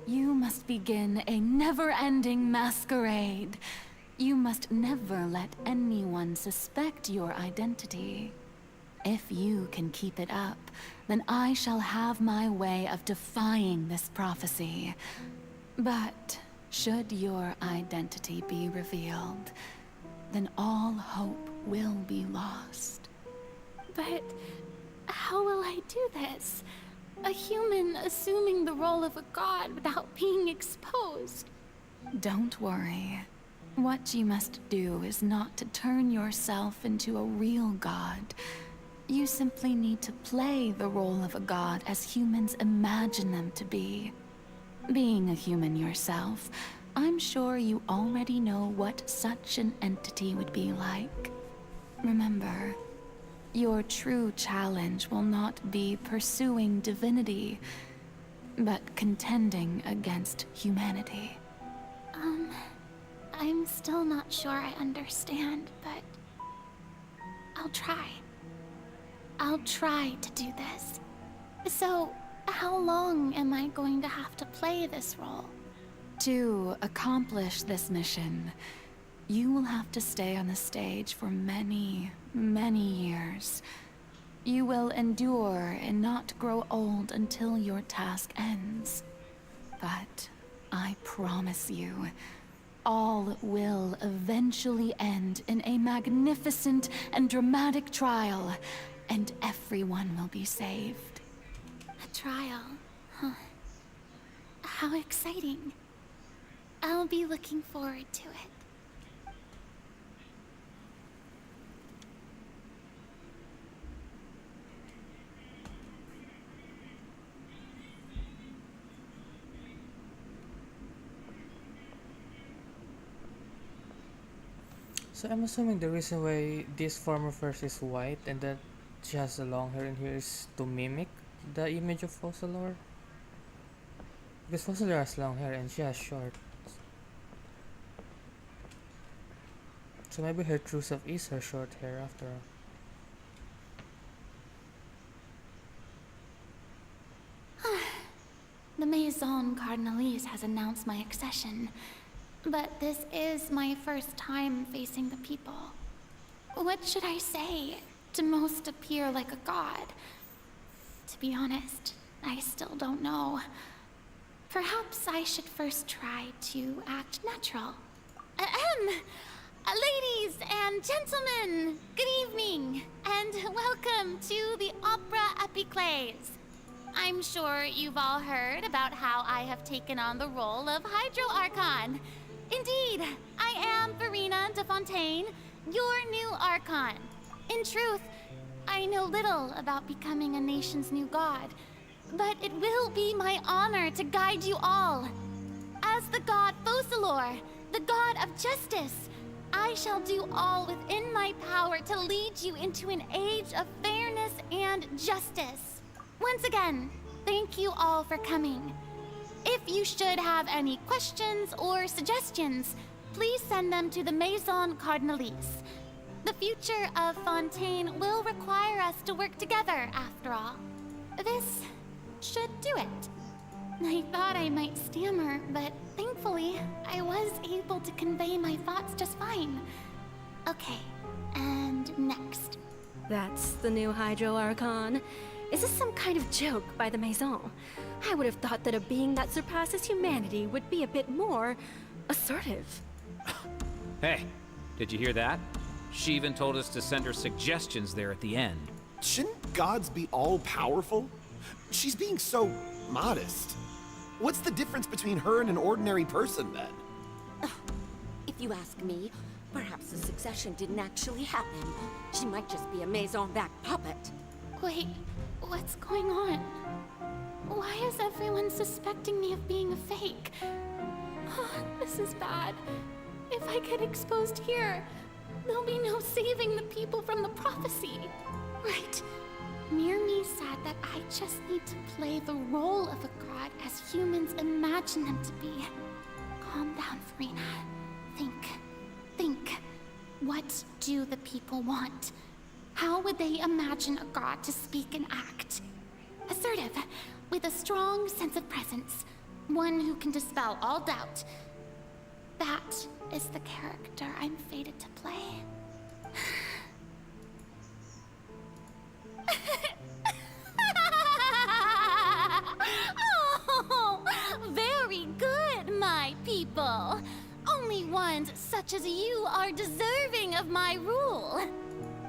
You must begin a never-ending masquerade. You must never let anyone suspect your identity. If you can keep it up, then I shall have my way of defying this prophecy. But should your identity be revealed, then all hope will be lost. But how will I do this? A human assuming the role of a god without being exposed. Don't worry. What you must do is not to turn yourself into a real god. You simply need to play the role of a god as humans imagine them to be. Being a human yourself, I'm sure you already know what such an entity would be like. Remember, your true challenge will not be pursuing divinity, but contending against humanity. I'm still not sure I understand, but I'll try. I'll try to do this. So, how long am I going to have to play this role? To accomplish this mission, you will have to stay on the stage for many, many years. You will endure and not grow old until your task ends. But I promise you, all will eventually end in a magnificent and dramatic trial, and everyone will be saved. A trial, huh? How exciting. I'll be looking forward to it. So I'm assuming the reason why this former first is white and that she has the long hair in here is to mimic the image of Fossilor. Because Fossilor has long hair and she has short. So maybe her true self is her short hair after all. The Maison Cardinalise has announced my accession, but this is my first time facing the people. What should I say to most appear like a god? To be honest, I still don't know. Perhaps I should first try to act natural. Ladies and gentlemen, good evening, and welcome to the Opera Epiclese. I'm sure you've all heard about how I have taken on the role of Hydro Archon. Indeed, I am Verena de Fontaine, your new Archon. In truth, I know little about becoming a nation's new god, but it will be my honor to guide you all. As the god Focalor, the god of justice, I shall do all within my power to lead you into an age of fairness and justice. Once again, thank you all for coming. If you should have any questions or suggestions, please send them to the Maison Cardinalise. The future of Fontaine will require us to work together, after all. This should do it. I thought I might stammer, but thankfully, I was able to convey my thoughts just fine. Okay, and next. That's the new Hydro Archon. Is this some kind of joke by the Maison? I would have thought that a being that surpasses humanity would be a bit more assertive. Hey, did you hear that? She even told us to send her suggestions there at the end. Shouldn't gods be all-powerful? She's being so modest. What's the difference between her and an ordinary person, then? If you ask me, perhaps the succession didn't actually happen. She might just be a Maison-back puppet. Wait, what's going on? Why is everyone suspecting me of being a fake? Oh, this is bad. If I get exposed here, there'll be no saving the people from the prophecy. Right. Mirmi said that I just need to play the role of a god as humans imagine them to be. Calm down, Farina. Think. What do the people want? How would they imagine a god to speak and act? Assertive, with a strong sense of presence. One who can dispel all doubt. That is the character I'm fated to play. Oh, very good, my people. Only ones such as you are deserving of my rule.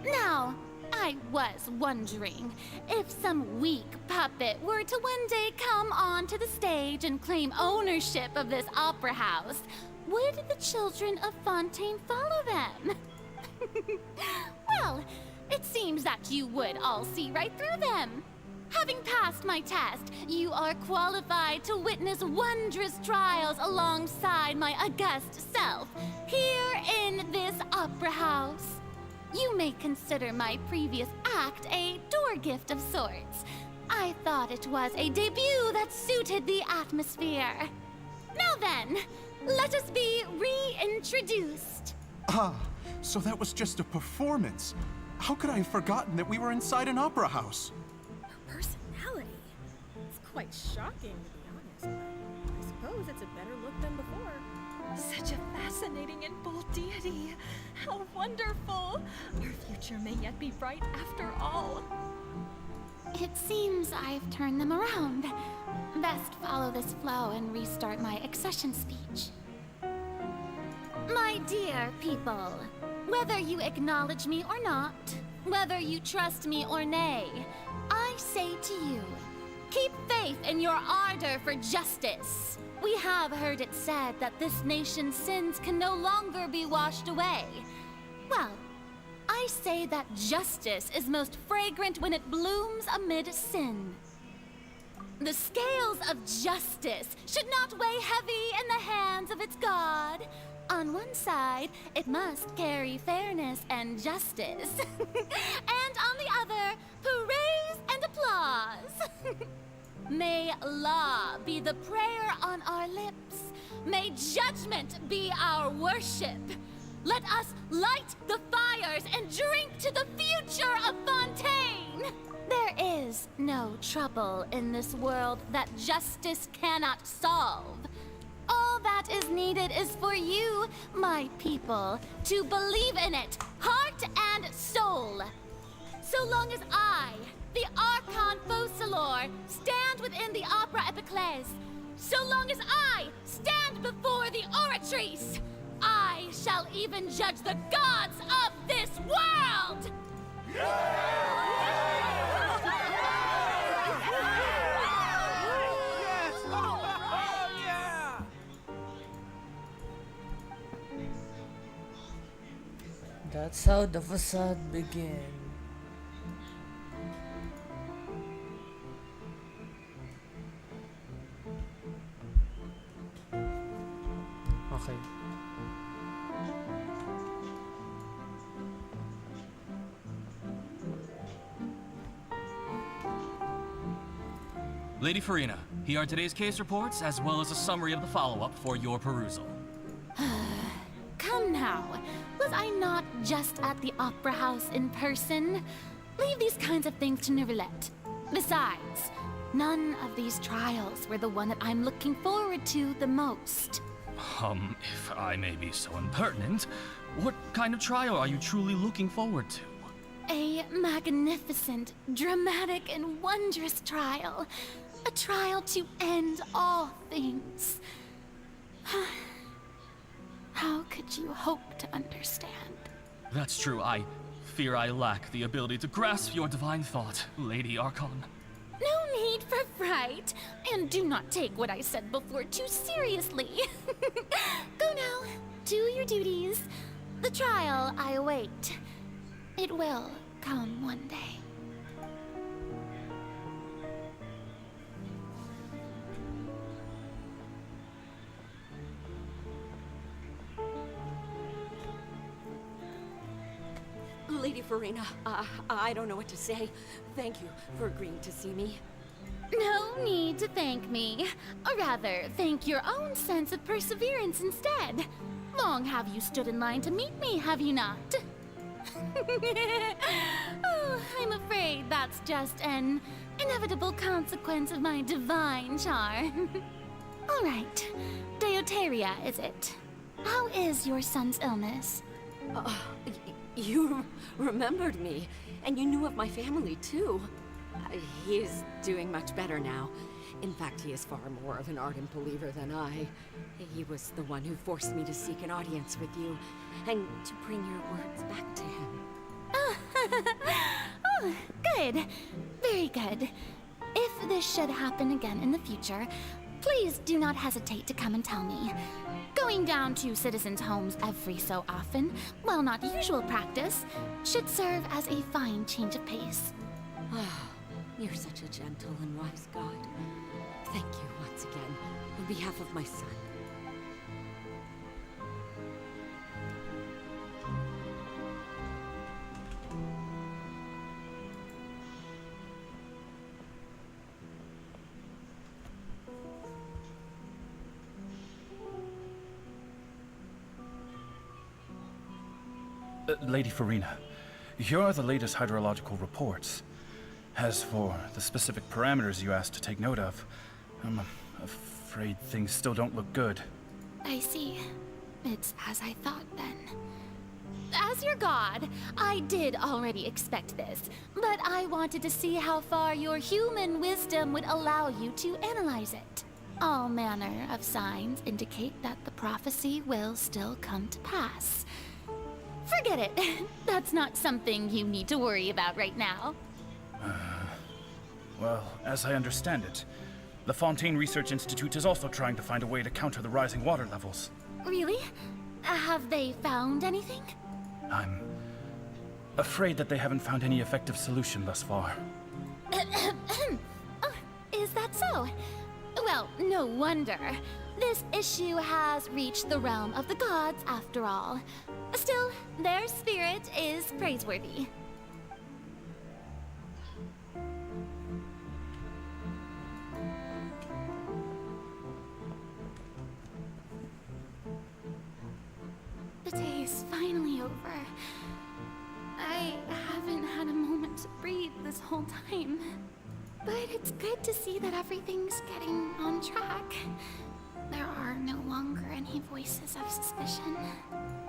Now, I was wondering if some weak puppet were to one day come onto the stage and claim ownership of this opera house, would the children of Fontaine follow them? Well, it seems that you would all see right through them. Having passed my test, you are qualified to witness wondrous trials alongside my august self, here in this opera house. You may consider my previous act a door gift of sorts. I thought it was a debut that suited the atmosphere. Now then, let us be reintroduced. Ah, so that was just a performance. How could I have forgotten that we were inside an opera house? Her personality. It's quite shocking, to be honest, but I suppose it's a better look than before. Such a fascinating and bold deity. How wonderful! Our future may yet be bright after all. It seems I've turned them around. Best follow this flow and restart my accession speech. My dear people, whether you acknowledge me or not, whether you trust me or nay, I say to you, keep faith in your ardor for justice. We have heard it said that this nation's sins can no longer be washed away. Well, I say that justice is most fragrant when it blooms amid sin. The scales of justice should not weigh heavy in the hands of its God. On one side, it must carry fairness and justice. And on the other, praise and applause. May law be the prayer on our lips. May judgment be our worship. Let us light the fires and drink to the future of Fontaine. There is no trouble in this world that justice cannot solve. All that is needed is for you, my people, to believe in it, heart and soul. So long as I, the Archon Focalor, stand within the Opera Epiclese, so long as I stand before the Oratrice, I shall even judge the gods of this world! That's how the facade began. Okay. Lady Farina, here are today's case reports, as well as a summary of the follow-up for your perusal. Come now, was I not just at the Opera House in person? Leave these kinds of things to Neuvillette. Besides, none of these trials were the one that I'm looking forward to the most. If I may be so impertinent, what kind of trial are you truly looking forward to? A magnificent, dramatic, and wondrous trial. A trial to end all things. How could you hope to understand? That's true. I fear I lack the ability to grasp your divine thought, Lady Archon. No need for fright, and do not take what I said before too seriously. Go now, do your duties. The trial I await. It will come one day. Lady Farina, I don't know what to say. Thank you for agreeing to see me. No need to thank me. Or rather, thank your own sense of perseverance instead. Long have you stood in line to meet me, have you not? Oh, I'm afraid that's just an inevitable consequence of my divine charm. All right, Deoteria, is it? How is your son's illness? You remembered me, and you knew of my family, too. He is doing much better now. In fact, he is far more of an ardent believer than I. He was the one who forced me to seek an audience with you, and to bring your words back to him. Oh, good. Very good. If this should happen again in the future, please do not hesitate to come and tell me. Going down to citizens' homes every so often, while not usual practice, should serve as a fine change of pace. You're such a gentle and wise god. Thank you once again, on behalf of my son. Lady Farina, here are the latest hydrological reports. As for the specific parameters you asked to take note of, I'm afraid things still don't look good. I see. It's as I thought then. As your god, I did already expect this, but I wanted to see how far your human wisdom would allow you to analyze it. All manner of signs indicate that the prophecy will still come to pass. Forget it. That's not something you need to worry about right now. Well, as I understand it, the Fontaine Research Institute is also trying to find a way to counter the rising water levels. Really? Have they found anything? I'm afraid that they haven't found any effective solution thus far. Oh, is that so? Well, no wonder. This issue has reached the realm of the gods, after all. Still, their spirit is praiseworthy. The day is finally over. I haven't had a moment to breathe this whole time. But it's good to see that everything's getting on track. There are no longer any voices of suspicion.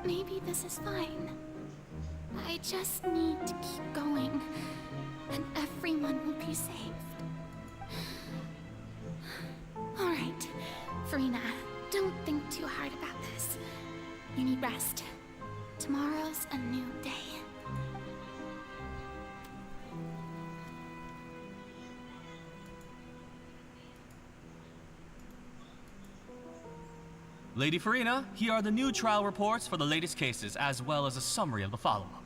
Maybe this is fine. I just need to keep going, and everyone will be saved. All right, Farina, don't think too hard about this. You need rest. Tomorrow's a new day. Lady Farina, here are the new trial reports for the latest cases, as well as a summary of the follow-up.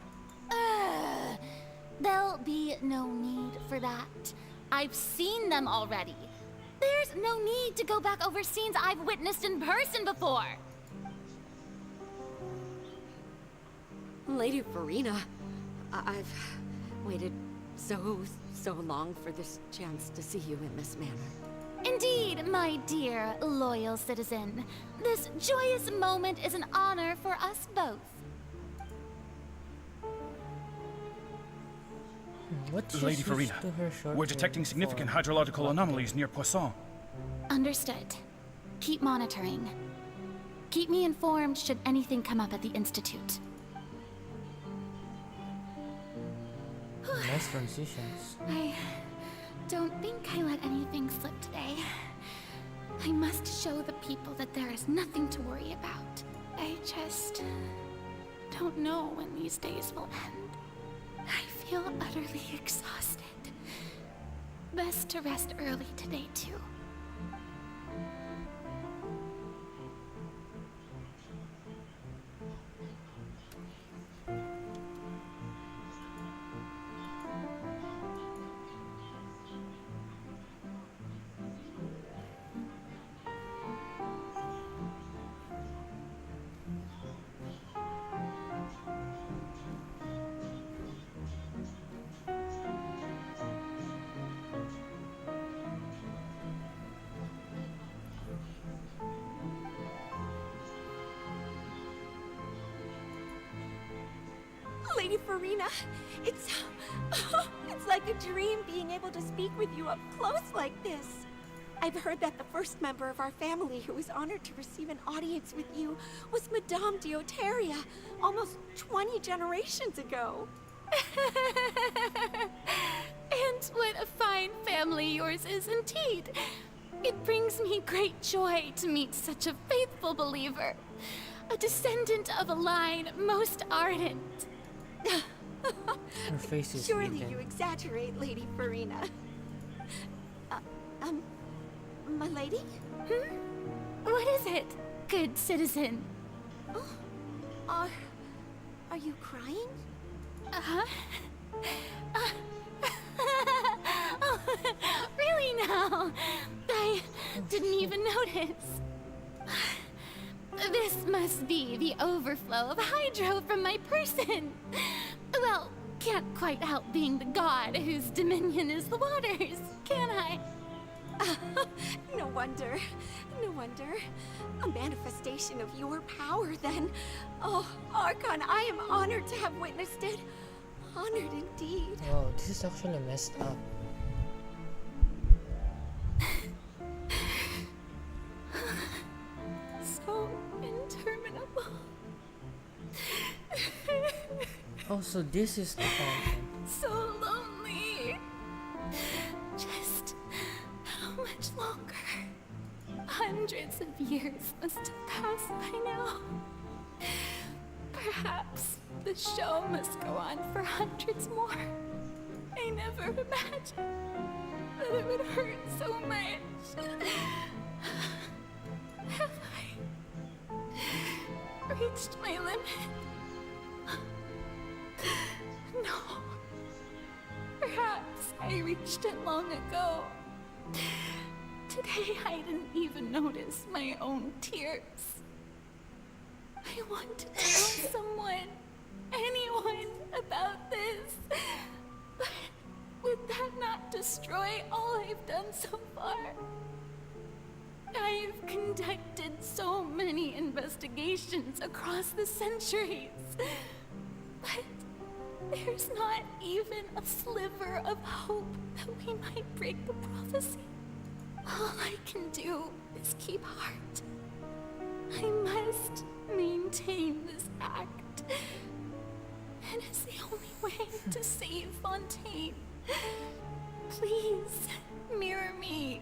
There'll be no need for that. I've seen them already. There's no need to go back over scenes I've witnessed in person before. Lady Farina, I've waited so long for this chance to see you in this manner. Indeed, my dear, loyal citizen. This joyous moment is an honor for us both. Lady Farina, we're detecting significant hydrological anomalies near Poisson. Understood. Keep monitoring. Keep me informed should anything come up at the Institute. Nice transitions. I don't think I let anything slip today. I must show the people that there is nothing to worry about. I just don't know when these days will end. I feel utterly exhausted. Best to rest early today, too. Lady Farina. It's like a dream being able to speak with you up close like this. I've heard that the first member of our family who was honored to receive an audience with you was Madame Dioteria, almost 20 generations ago. And what a fine family yours is indeed. It brings me great joy to meet such a faithful believer, a descendant of a line most ardent. Her face is Surely hidden. you exaggerate, Lady Farina. My lady? What is it, good citizen? Oh, are you crying? Uh-huh. Oh, really now? I didn't even notice. This must be the overflow of hydro from my person. Well, can't quite help being the god whose dominion is the waters, can I? No wonder. No wonder. A manifestation of your power, then. Oh, Archon, I am honored to have witnessed it. Honored indeed. Wow, this is actually messed up. So interminable. Oh, so this is the fountain. So lonely. Just how much longer? Hundreds of years must have passed by now. Perhaps the show must go on for hundreds more. I never imagined that it would hurt so much. Have I reached my limit? No. Perhaps I reached it long ago. Today I didn't even notice my own tears. I want to tell someone, anyone, about this. But would that not destroy all I've done so far? I've conducted so many investigations across the centuries. But there's not even a sliver of hope that we might break the prophecy. All I can do is keep heart. I must maintain this act. It is the only way to save Fontaine. Please, mirror me.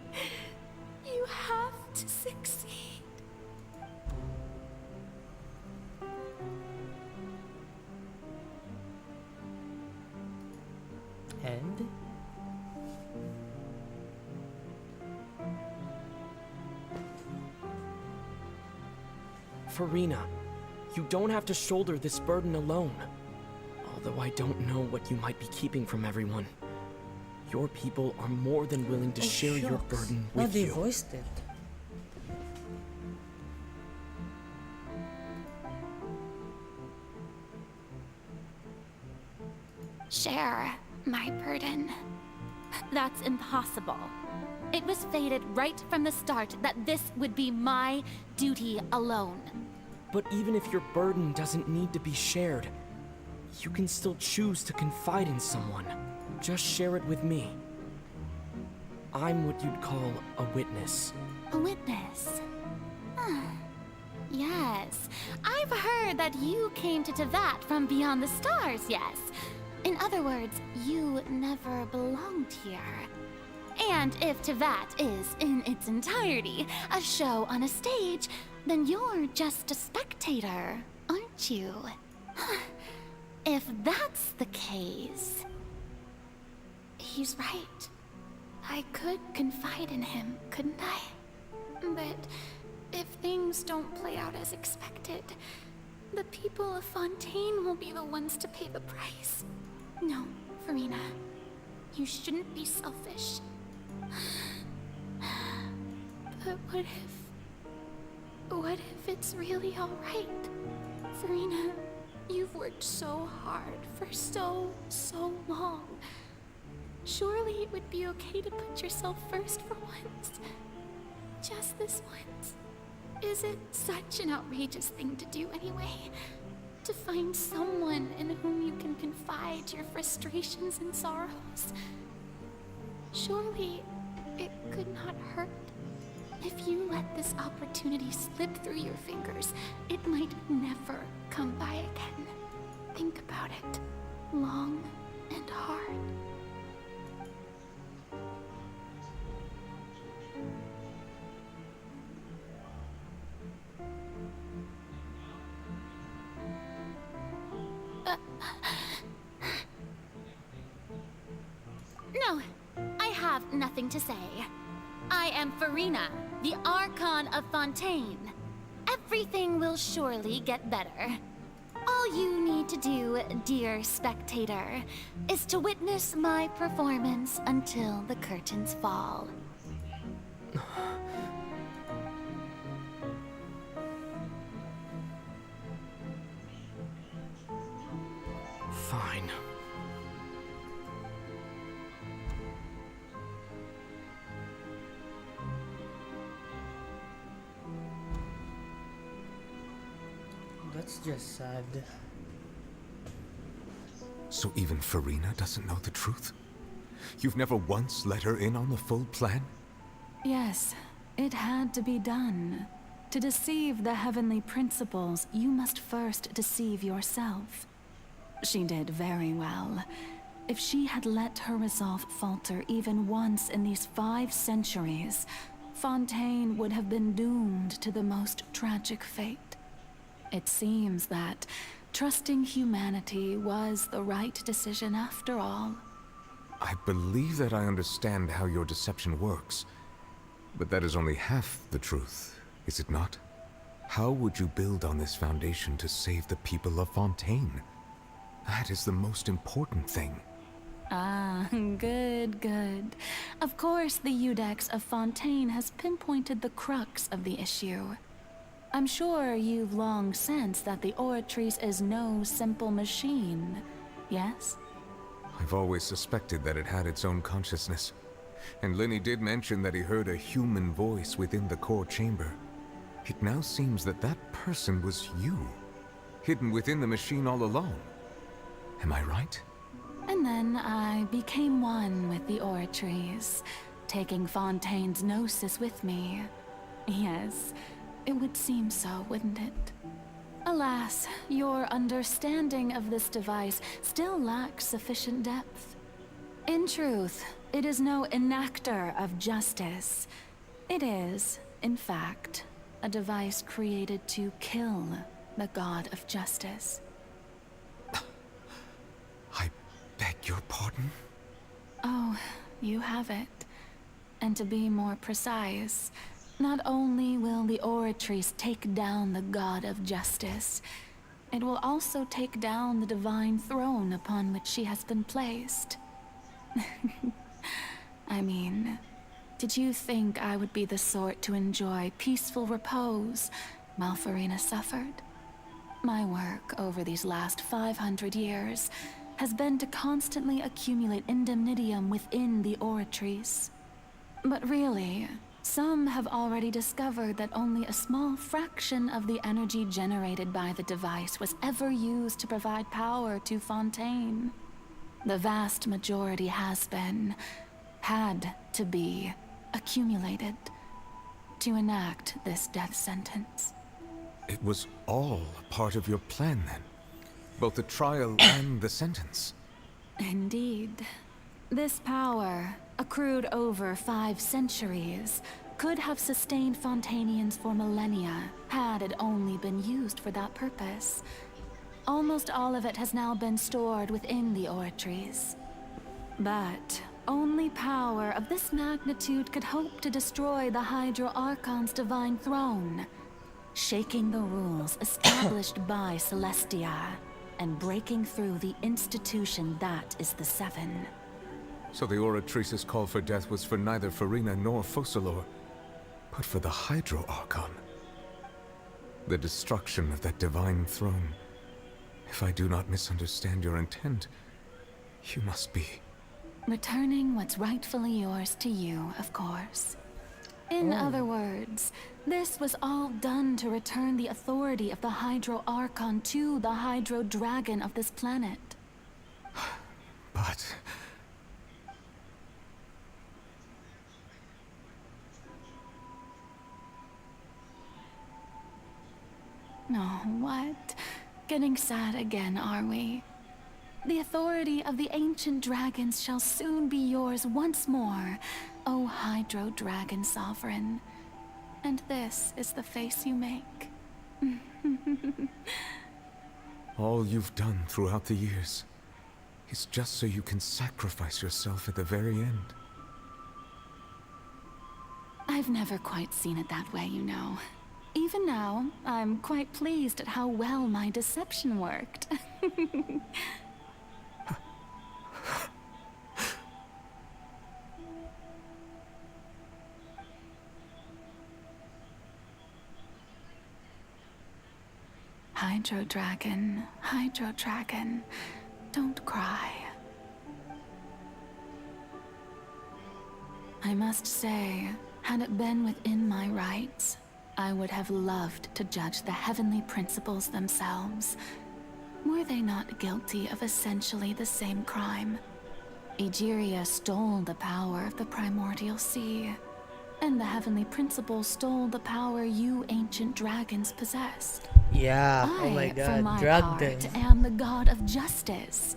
You have to succeed. And? Farina, you don't have to shoulder this burden alone. Although I don't know what you might be keeping from everyone. Your people are more than willing to share your burden Now with they you. voiced it. Share my burden. That's impossible. It was fated right from the start that this would be my duty alone. But even if your burden doesn't need to be shared, you can still choose to confide in someone. Just share it with me. I'm what you'd call a witness. A witness? Yes. I've heard that you came to Tevat from beyond the stars, yes. In other words, you never belonged here. And if Tevat is, in its entirety, a show on a stage, then you're just a spectator, aren't you? If that's the case... He's right. I could confide in him, couldn't I? But if things don't play out as expected, the people of Fontaine will be the ones to pay the price. No, Farina. You shouldn't be selfish. But what if it's really alright? Farina, you've worked so hard for so long. Surely it would be okay to put yourself first for once. Just this once. Is it such an outrageous thing to do anyway? to find someone in whom you can confide your frustrations and sorrows. Surely, it could not hurt. If you let this opportunity slip through your fingers, it might never come by again. Think about it long and hard. No, I have nothing to say. I am Farina, the Archon of Fontaine. Everything will surely get better. All you need to do, dear spectator, is to witness my performance until the curtains fall. Fine. That's just sad. So even Farina doesn't know the truth? You've never once let her in on the full plan? Yes, it had to be done. To deceive the heavenly principles, you must first deceive yourself. She did very well. If she had let her resolve falter even once in these 5 centuries, Fontaine would have been doomed to the most tragic fate. It seems that trusting humanity was the right decision after all. I believe that I understand how your deception works, but that is only half the truth, is it not? How would you build on this foundation to save the people of Fontaine? That is the most important thing. Ah, good. Of course, the Iudex of Fontaine has pinpointed the crux of the issue. I'm sure you've long sensed that the Oratrice is no simple machine, yes? I've always suspected that it had its own consciousness. And Lenny did mention that he heard a human voice within the core chamber. It now seems that that person was you, hidden within the machine all along. Am I right? And then I became one with the Oratrice, taking Fontaine's gnosis with me. Yes, it would seem so, wouldn't it? Alas, your understanding of this device still lacks sufficient depth. In truth, it is no enactor of justice. It is, in fact, a device created to kill the god of justice. I beg your pardon? Oh, you have it. And to be more precise, not only will the Oratrice take down the god of justice, it will also take down the divine throne upon which she has been placed. I mean, did you think I would be the sort to enjoy peaceful repose while Farina suffered? My work over these last 500 years has been to constantly accumulate indemnitium within the Oratrice. But really, some have already discovered that only a small fraction of the energy generated by the device was ever used to provide power to Fontaine. The vast majority had to be, accumulated to enact this death sentence. It was all part of your plan then? Both the trial and the sentence? Indeed. This power, accrued over 5 centuries, could have sustained Fontainians for millennia had it only been used for that purpose. Almost all of it has now been stored within the Oratrice. But only power of this magnitude could hope to destroy the Hydro Archon's divine throne, shaking the rules established by Celestia, and breaking through the institution that is the Seven. So the Oratrice's call for death was for neither Farina nor Focalor, but for the Hydro Archon. The destruction of that divine throne. If I do not misunderstand your intent, you must be... Returning what's rightfully yours to you, of course. In other words, this was all done to return the authority of the Hydro Archon to the Hydro Dragon of this planet. But... Oh, what? Getting sad again, are we? The authority of the ancient dragons shall soon be yours once more, O Hydro Dragon Sovereign. And this is the face you make. all you've done throughout the years is just so you can sacrifice yourself at the very end. I've never quite seen it that way, you know. Even now, I'm quite pleased at how well my deception worked. Hydro Dragon, don't cry. I must say, had it been within my rights, I would have loved to judge the heavenly principles themselves. Were they not guilty of essentially the same crime? Egeria stole the power of the primordial sea, and the heavenly principles stole the power you ancient dragons possessed. Yeah, oh my I, for god, my drag part, them. am the god of justice.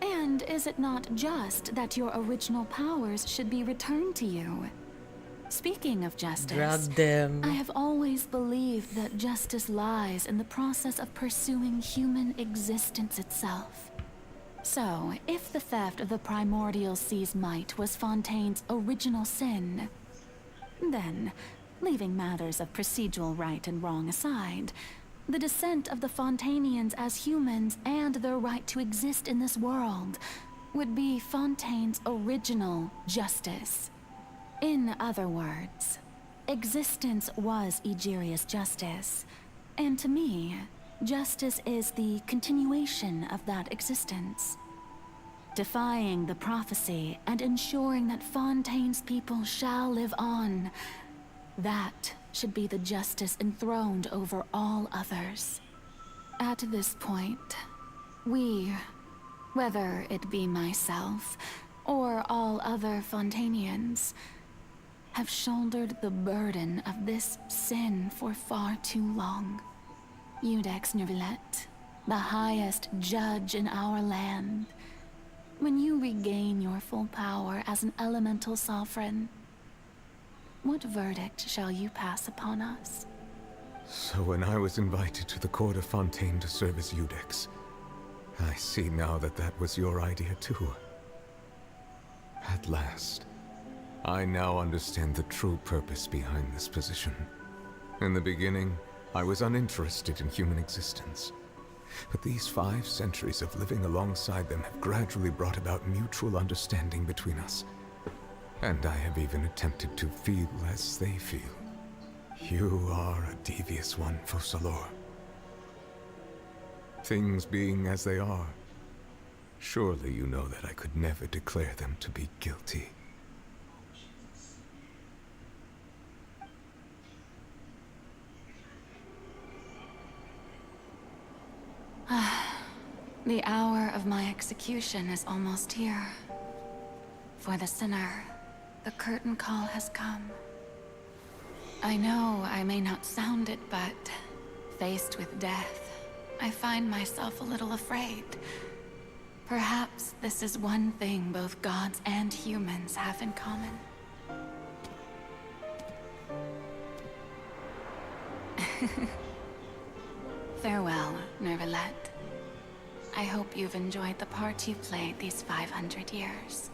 And is it not just that your original powers should be returned to you? Speaking of justice, Drag them. I have always believed that justice lies in the process of pursuing human existence itself. So, if the theft of the primordial sea's might was Fontaine's original sin, then, leaving matters of procedural right and wrong aside, the descent of the Fontainians as humans and their right to exist in this world would be Fontaine's original justice. In other words, existence was Egeria's justice, and to me, justice is the continuation of that existence. Defying the prophecy and ensuring that Fontaine's people shall live on, that should be the justice enthroned over all others. At this point, we, whether it be myself or all other Fontainians, have shouldered the burden of this sin for far too long. Iudex Neuvillette, the highest judge in our land, when you regain your full power as an elemental sovereign, what verdict shall you pass upon us? So when I was invited to the court of Fontaine to serve as Iudex, I see now that that was your idea too. At last, I now understand the true purpose behind this position. In the beginning, I was uninterested in human existence. But these 5 centuries of living alongside them have gradually brought about mutual understanding between us. And I have even attempted to feel as they feel. You are a devious one, Focalors. Things being as they are, surely you know that I could never declare them to be guilty. The hour of my execution is almost here. For the sinner, the curtain call has come. I know I may not sound it, but faced with death, I find myself a little afraid. Perhaps this is one thing both gods and humans have in common. Farewell, Neuvillette. I hope you've enjoyed the part you've played these 500 years.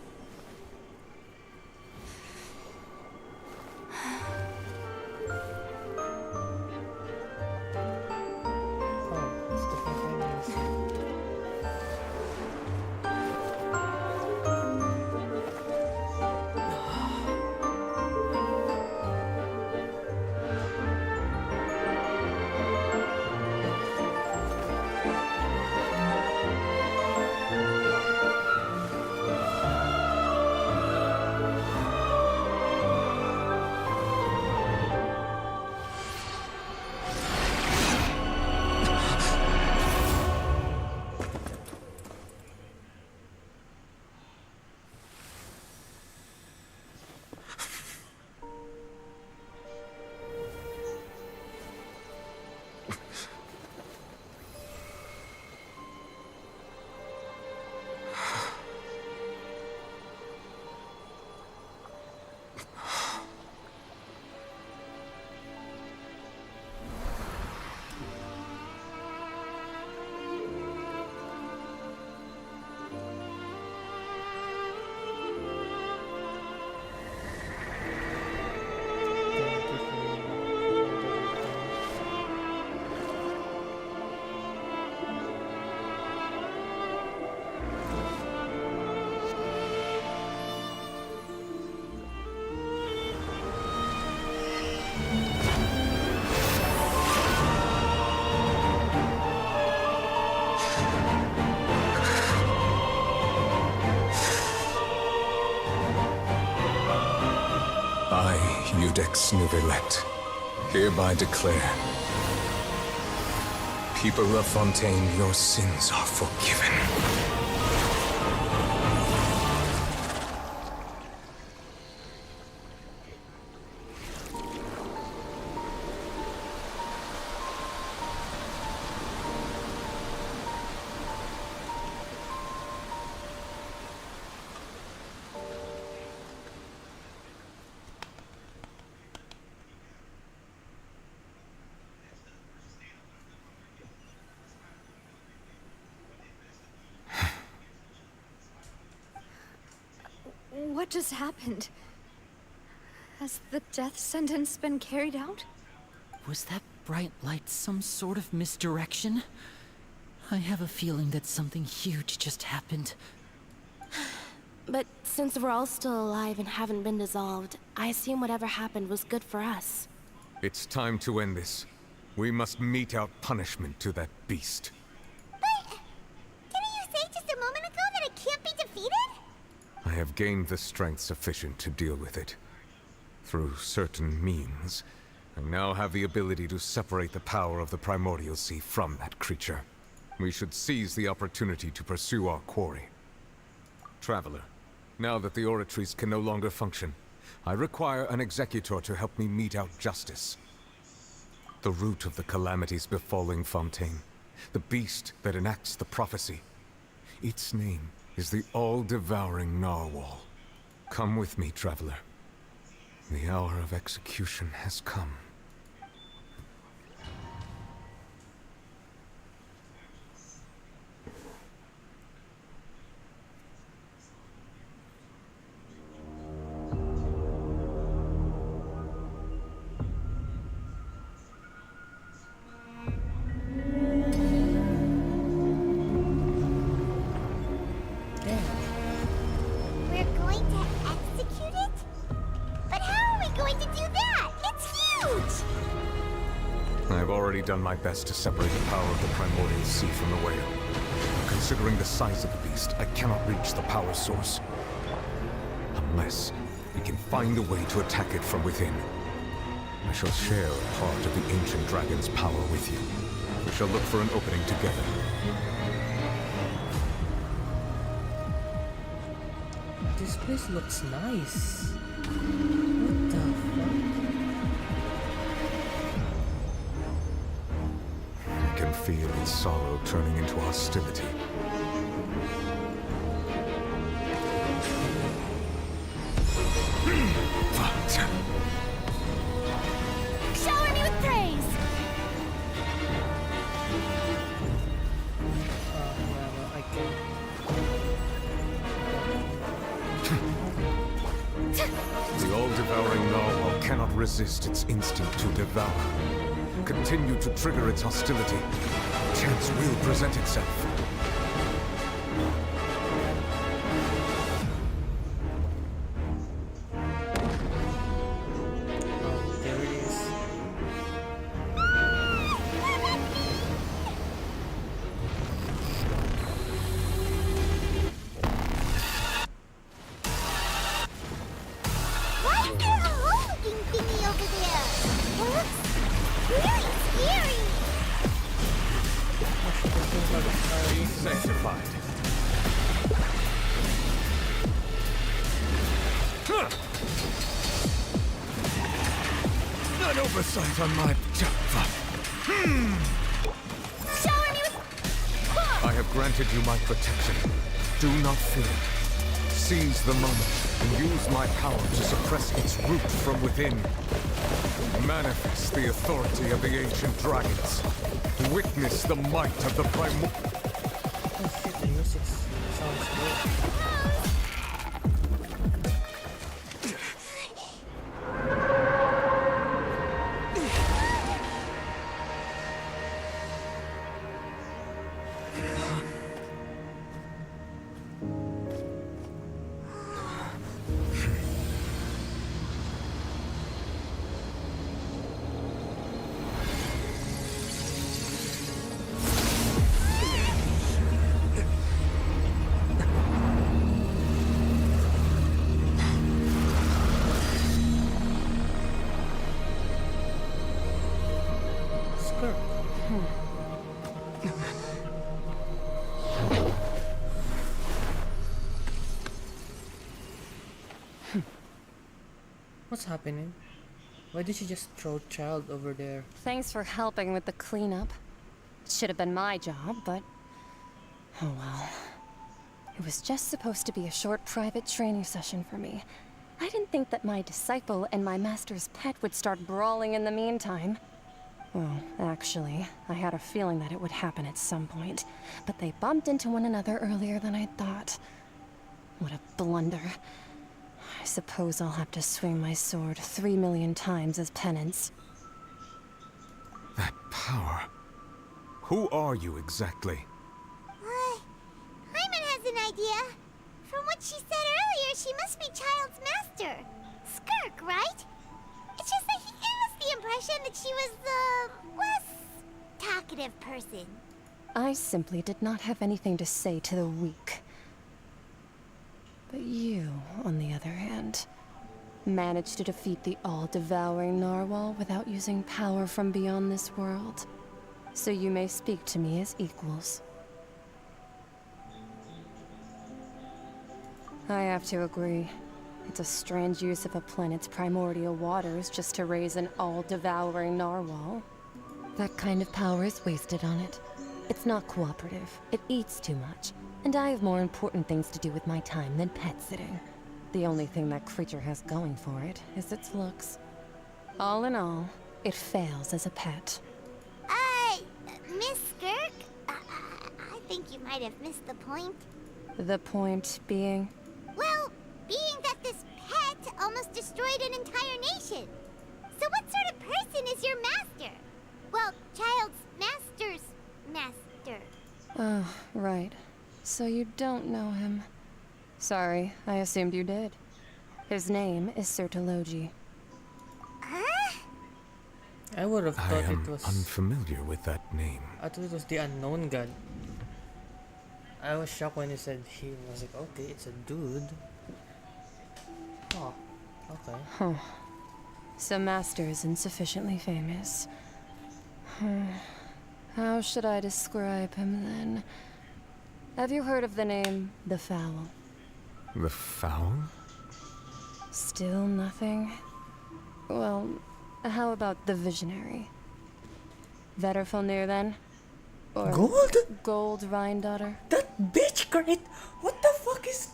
I, Iudex Nuvelet, hereby declare, people of Fontaine, your sins are forgiven. What just happened? Has the death sentence been carried out? Was that bright light some sort of misdirection? I have a feeling that something huge just happened. But since we're all still alive and haven't been dissolved, I assume whatever happened was good for us. It's time to end this. We must mete out punishment to that beast. Didn't you say just a moment ago that it can't be defeated? I have gained the strength sufficient to deal with it. Through certain means, I now have the ability to separate the power of the Primordial Sea from that creature. We should seize the opportunity to pursue our quarry. Traveler, now that the oratories can no longer function, I require an executor to help me mete out justice. The root of the calamities befalling Fontaine, the beast that enacts the prophecy. Its name is the all-devouring narwhal. Come with me, traveler. The hour of execution has come. We're going to execute it? But how are we going to do that? It's huge! I've already done my best to separate the power of the Primordial Sea from the whale. Considering the size of the beast, I cannot reach the power source. Unless we can find a way to attack it from within. I shall share a part of the ancient dragon's power with you. We shall look for an opening together. This place looks nice. What the I can feel its sorrow turning into hostility. Shower me with praise! I can't. The all-devouring narwhal cannot resist its instinct to devour. Continue to trigger its hostility. Chance will present itself. There it is. Why is there a hole-looking thingy over there? It looks really scary! Be sanctified. An oversight on my Shower me with... I have granted you my protection. Do not fear. Seize the moment and use my power to suppress its root from within. Manifest the authority of the ancient dragons. Witness the might of the primordial. Oh shit, the music sounds good. What's happening? Why did she just throw child over there? Thanks for helping with the cleanup. It should have been my job, but... oh well. It was just supposed to be a short private training session for me. I didn't think that my disciple and my master's pet would start brawling in the meantime. Well, actually, I had a feeling that it would happen at some point, but they bumped into one another earlier than I'd thought. What a blunder. I suppose I'll have to swing my sword 3 million times as penance. That power. Who are you exactly? Hyman has an idea. From what she said earlier, she must be Child's master. Skirk, right? It's just that he gave us the impression that she was the less talkative person. I simply did not have anything to say to the weak. But you, on the other hand, managed to defeat the all-devouring narwhal without using power from beyond this world. So you may speak to me as equals. I have to agree. It's a strange use of a planet's primordial waters just to raise an all-devouring narwhal. That kind of power is wasted on it. It's not cooperative. It eats too much. And I have more important things to do with my time than pet sitting. The only thing that creature has going for it is its looks. All in all, it fails as a pet. Miss Skirk? I think you might have missed the point. The point being? Well, being that this pet almost destroyed an entire nation. So what sort of person is your master? Well, Child's master's master. Oh, right. So you don't know him. Sorry, I assumed you did. His name is Sertologi. I would have thought it was unfamiliar with that name. I thought it was the unknown god. I was shocked when he said he was like, okay, it's a dude. Oh, okay. Huh. So Master isn't sufficiently famous. How should I describe him then? Have you heard of the name The Fowl? The Fowl? Still nothing? Well, how about the Visionary? Vetterfulnir then? Or Gold? Gold Rhine-daughter? That bitch, great! What the fuck is...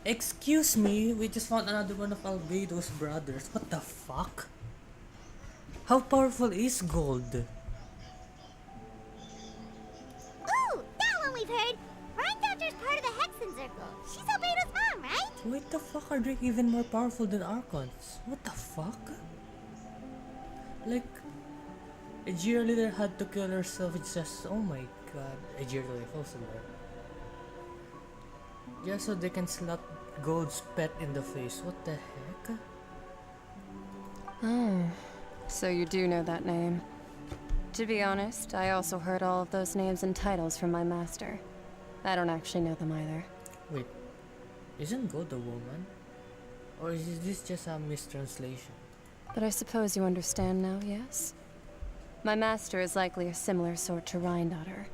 Excuse me, we just found another one of Albedo's brothers. What the fuck? How powerful is Gold? Ooh, that one we've heard. Rhine-daughter's part of the Hexen Circle. She's Albedo's mom, right? Wait, the fuck, are they even more powerful than Archons? What the fuck? Like, Ajira Leader had to kill herself. It's just, oh my god. Ajira Leader also there. Just so they can slap Gold's pet in the face. What the heck? Oh, so you do know that name. To be honest, I also heard all of those names and titles from my master. I don't actually know them either. Wait, isn't Gold a woman? Or is this just a mistranslation? But I suppose you understand now, yes? My master is likely a similar sort to Rhine-daughter.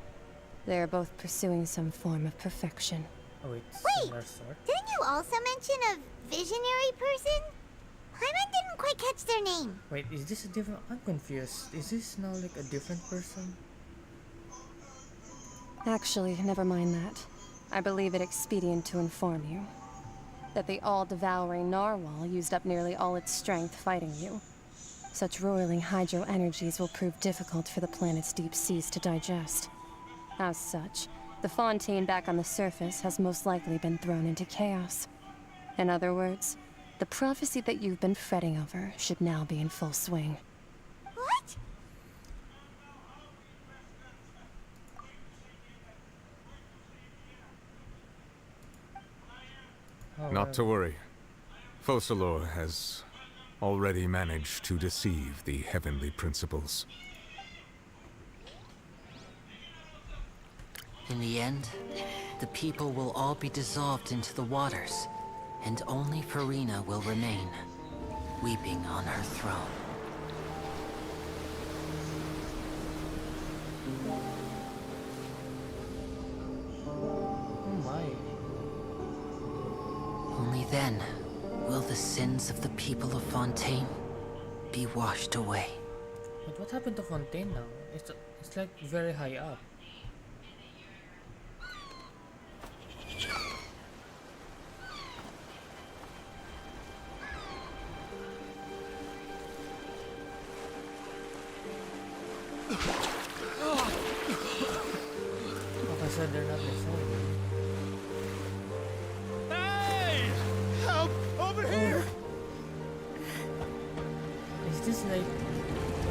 They are both pursuing some form of perfection. Oh wait, Wait, didn't you also mention a visionary person? Hyman didn't quite catch their name. Wait, is this a different... I'm confused. Is this now like a different person? Actually, never mind that. I believe it expedient to inform you that the all-devouring narwhal used up nearly all its strength fighting you. Such roiling hydro energies will prove difficult for the planet's deep seas to digest. As such, the fontaine back on the surface has most likely been thrown into chaos. In other words, the prophecy that you've been fretting over should now be in full swing. What? Not to worry. Focalor has already managed to deceive the heavenly principles. In the end, the people will all be dissolved into the waters, and only Farina will remain, weeping on her throne. Oh my. Then, will the sins of the people of Fontaine be washed away? But what happened to Fontaine now? It's like very high up. Okay, so they're not the same. Hey! Help! Over here! Is this like,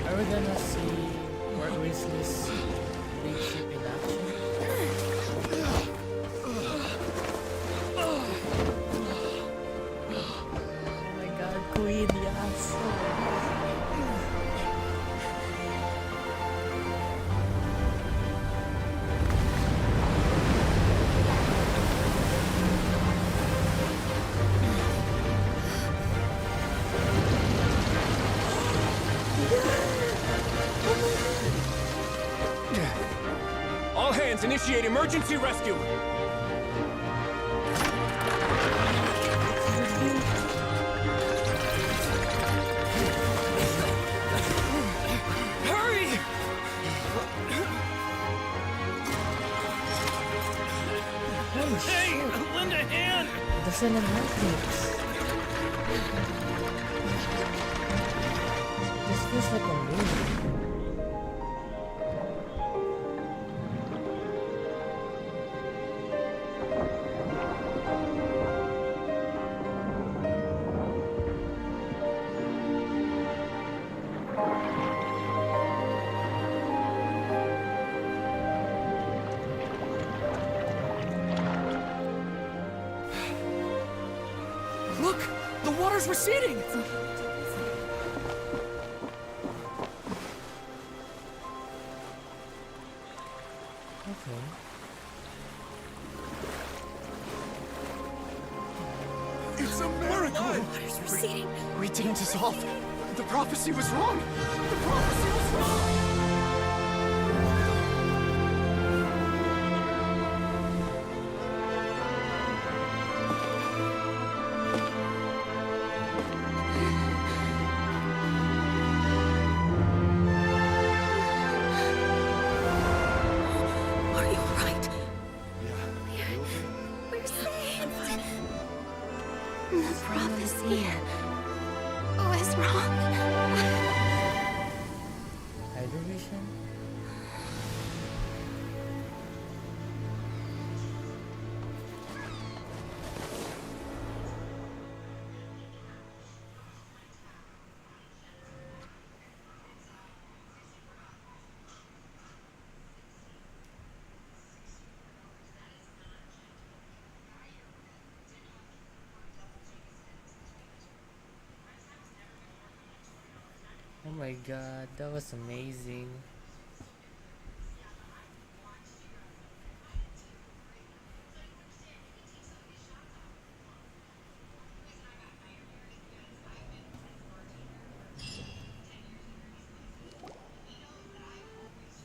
are we gonna see Port Weasley's big ship in action? Oh my god, Queen, yes! All hands, initiate emergency rescue! Hurry! Hey, lend a hand! The cinematics. This feels like a movie. Look! The water's receding! Okay. It's a miracle! Water's receding. We didn't dissolve. The prophecy was wrong. The prophecy was wrong. Are you alright? We're saved. The prophecy was wrong. Hydrovision? Oh my god, that was amazing.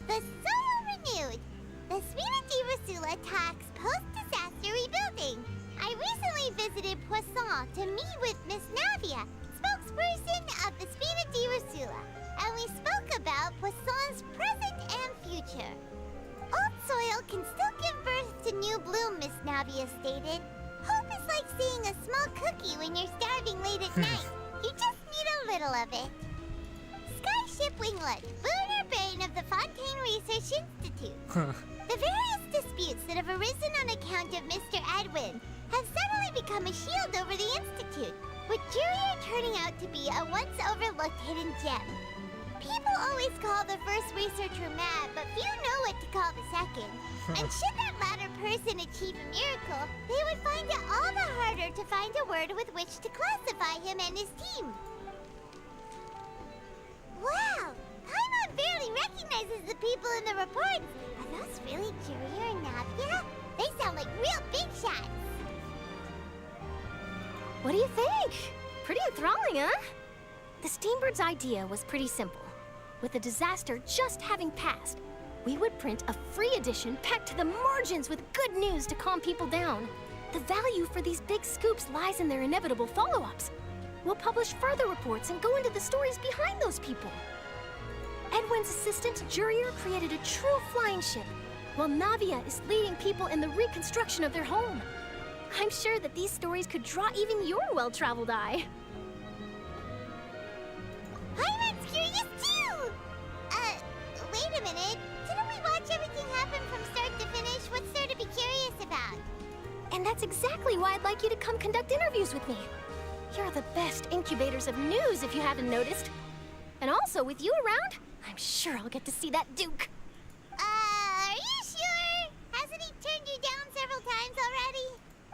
The Soul Renewed! The Spina di Rasula talks post-disaster rebuilding. I recently visited Poisson to meet with Miss Navia, spokesperson of the Spina di Rasula, and we spoke about Poisson's present and future. Old soil can still give birth to new bloom, Miss Navia stated. Hope is like seeing a small cookie when you're starving late at night. You just need a little of it. Skyship Winglet, boon or bane of the Fontaine Research Institute. The various disputes that have arisen on account of Mr. Edwin have suddenly become a shield over the Institute, with Jurier turning out to be a once overlooked hidden gem. People always call the first researcher mad, but few know what to call the second. And should that latter person achieve a miracle, they would find it all the harder to find a word with which to classify him and his team. Wow! Paimon barely recognizes the people in the reports. Are those really Jurier and Navia? They sound like real big shots. What do you think? Pretty enthralling, huh? The Steambird's idea was pretty simple. With the disaster just having passed, we would print a free edition packed to the margins with good news to calm people down. The value for these big scoops lies in their inevitable follow-ups. We'll publish further reports and go into the stories behind those people. Edwin's assistant, Jurier, created a true flying ship, while Navia is leading people in the reconstruction of their home. I'm sure that these stories could draw even your well-traveled eye. Hyman's curious too! Wait a minute. Didn't we watch everything happen from start to finish? What's there to be curious about? And that's exactly why I'd like you to come conduct interviews with me. You're the best incubators of news, if you haven't noticed. And also, with you around, I'm sure I'll get to see that Duke. Are you sure? Hasn't he turned you down several times already?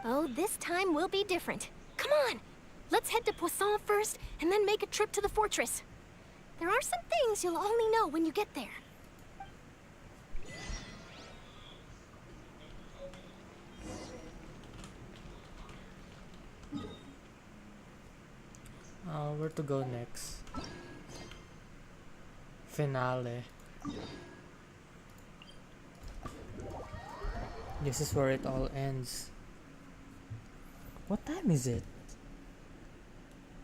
Oh, this time will be different. Come on! Let's head to Poisson first, and then make a trip to the fortress. There are some things you'll only know when you get there. Where to go next? Finale. This is where it all ends. What time is it?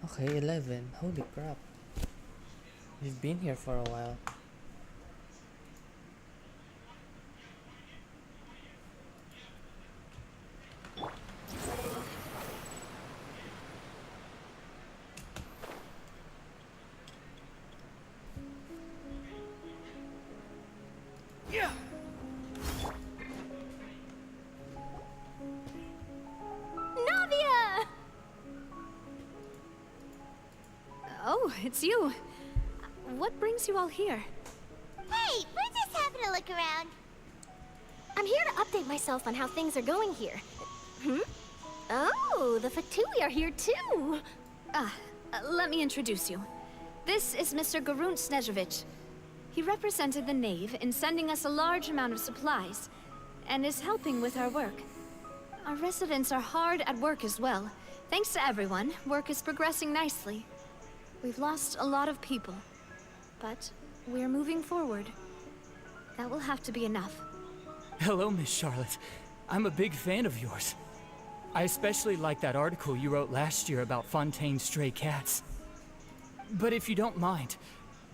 Okay, 11. Holy crap. We've been here for a while. Navia! Oh, it's you. What brings you all here? Hey, we're just having a look around. I'm here to update myself on how things are going here. Oh, the Fatui are here too! Let me introduce you. This is Mr. Garunt Snežević. He represented the Knave in sending us a large amount of supplies, and is helping with our work. Our residents are hard at work as well. Thanks to everyone, work is progressing nicely. We've lost a lot of people, but we're moving forward. That will have to be enough. Hello, Miss Charlotte. I'm a big fan of yours. I especially like that article you wrote last year about Fontaine's stray cats. But if you don't mind,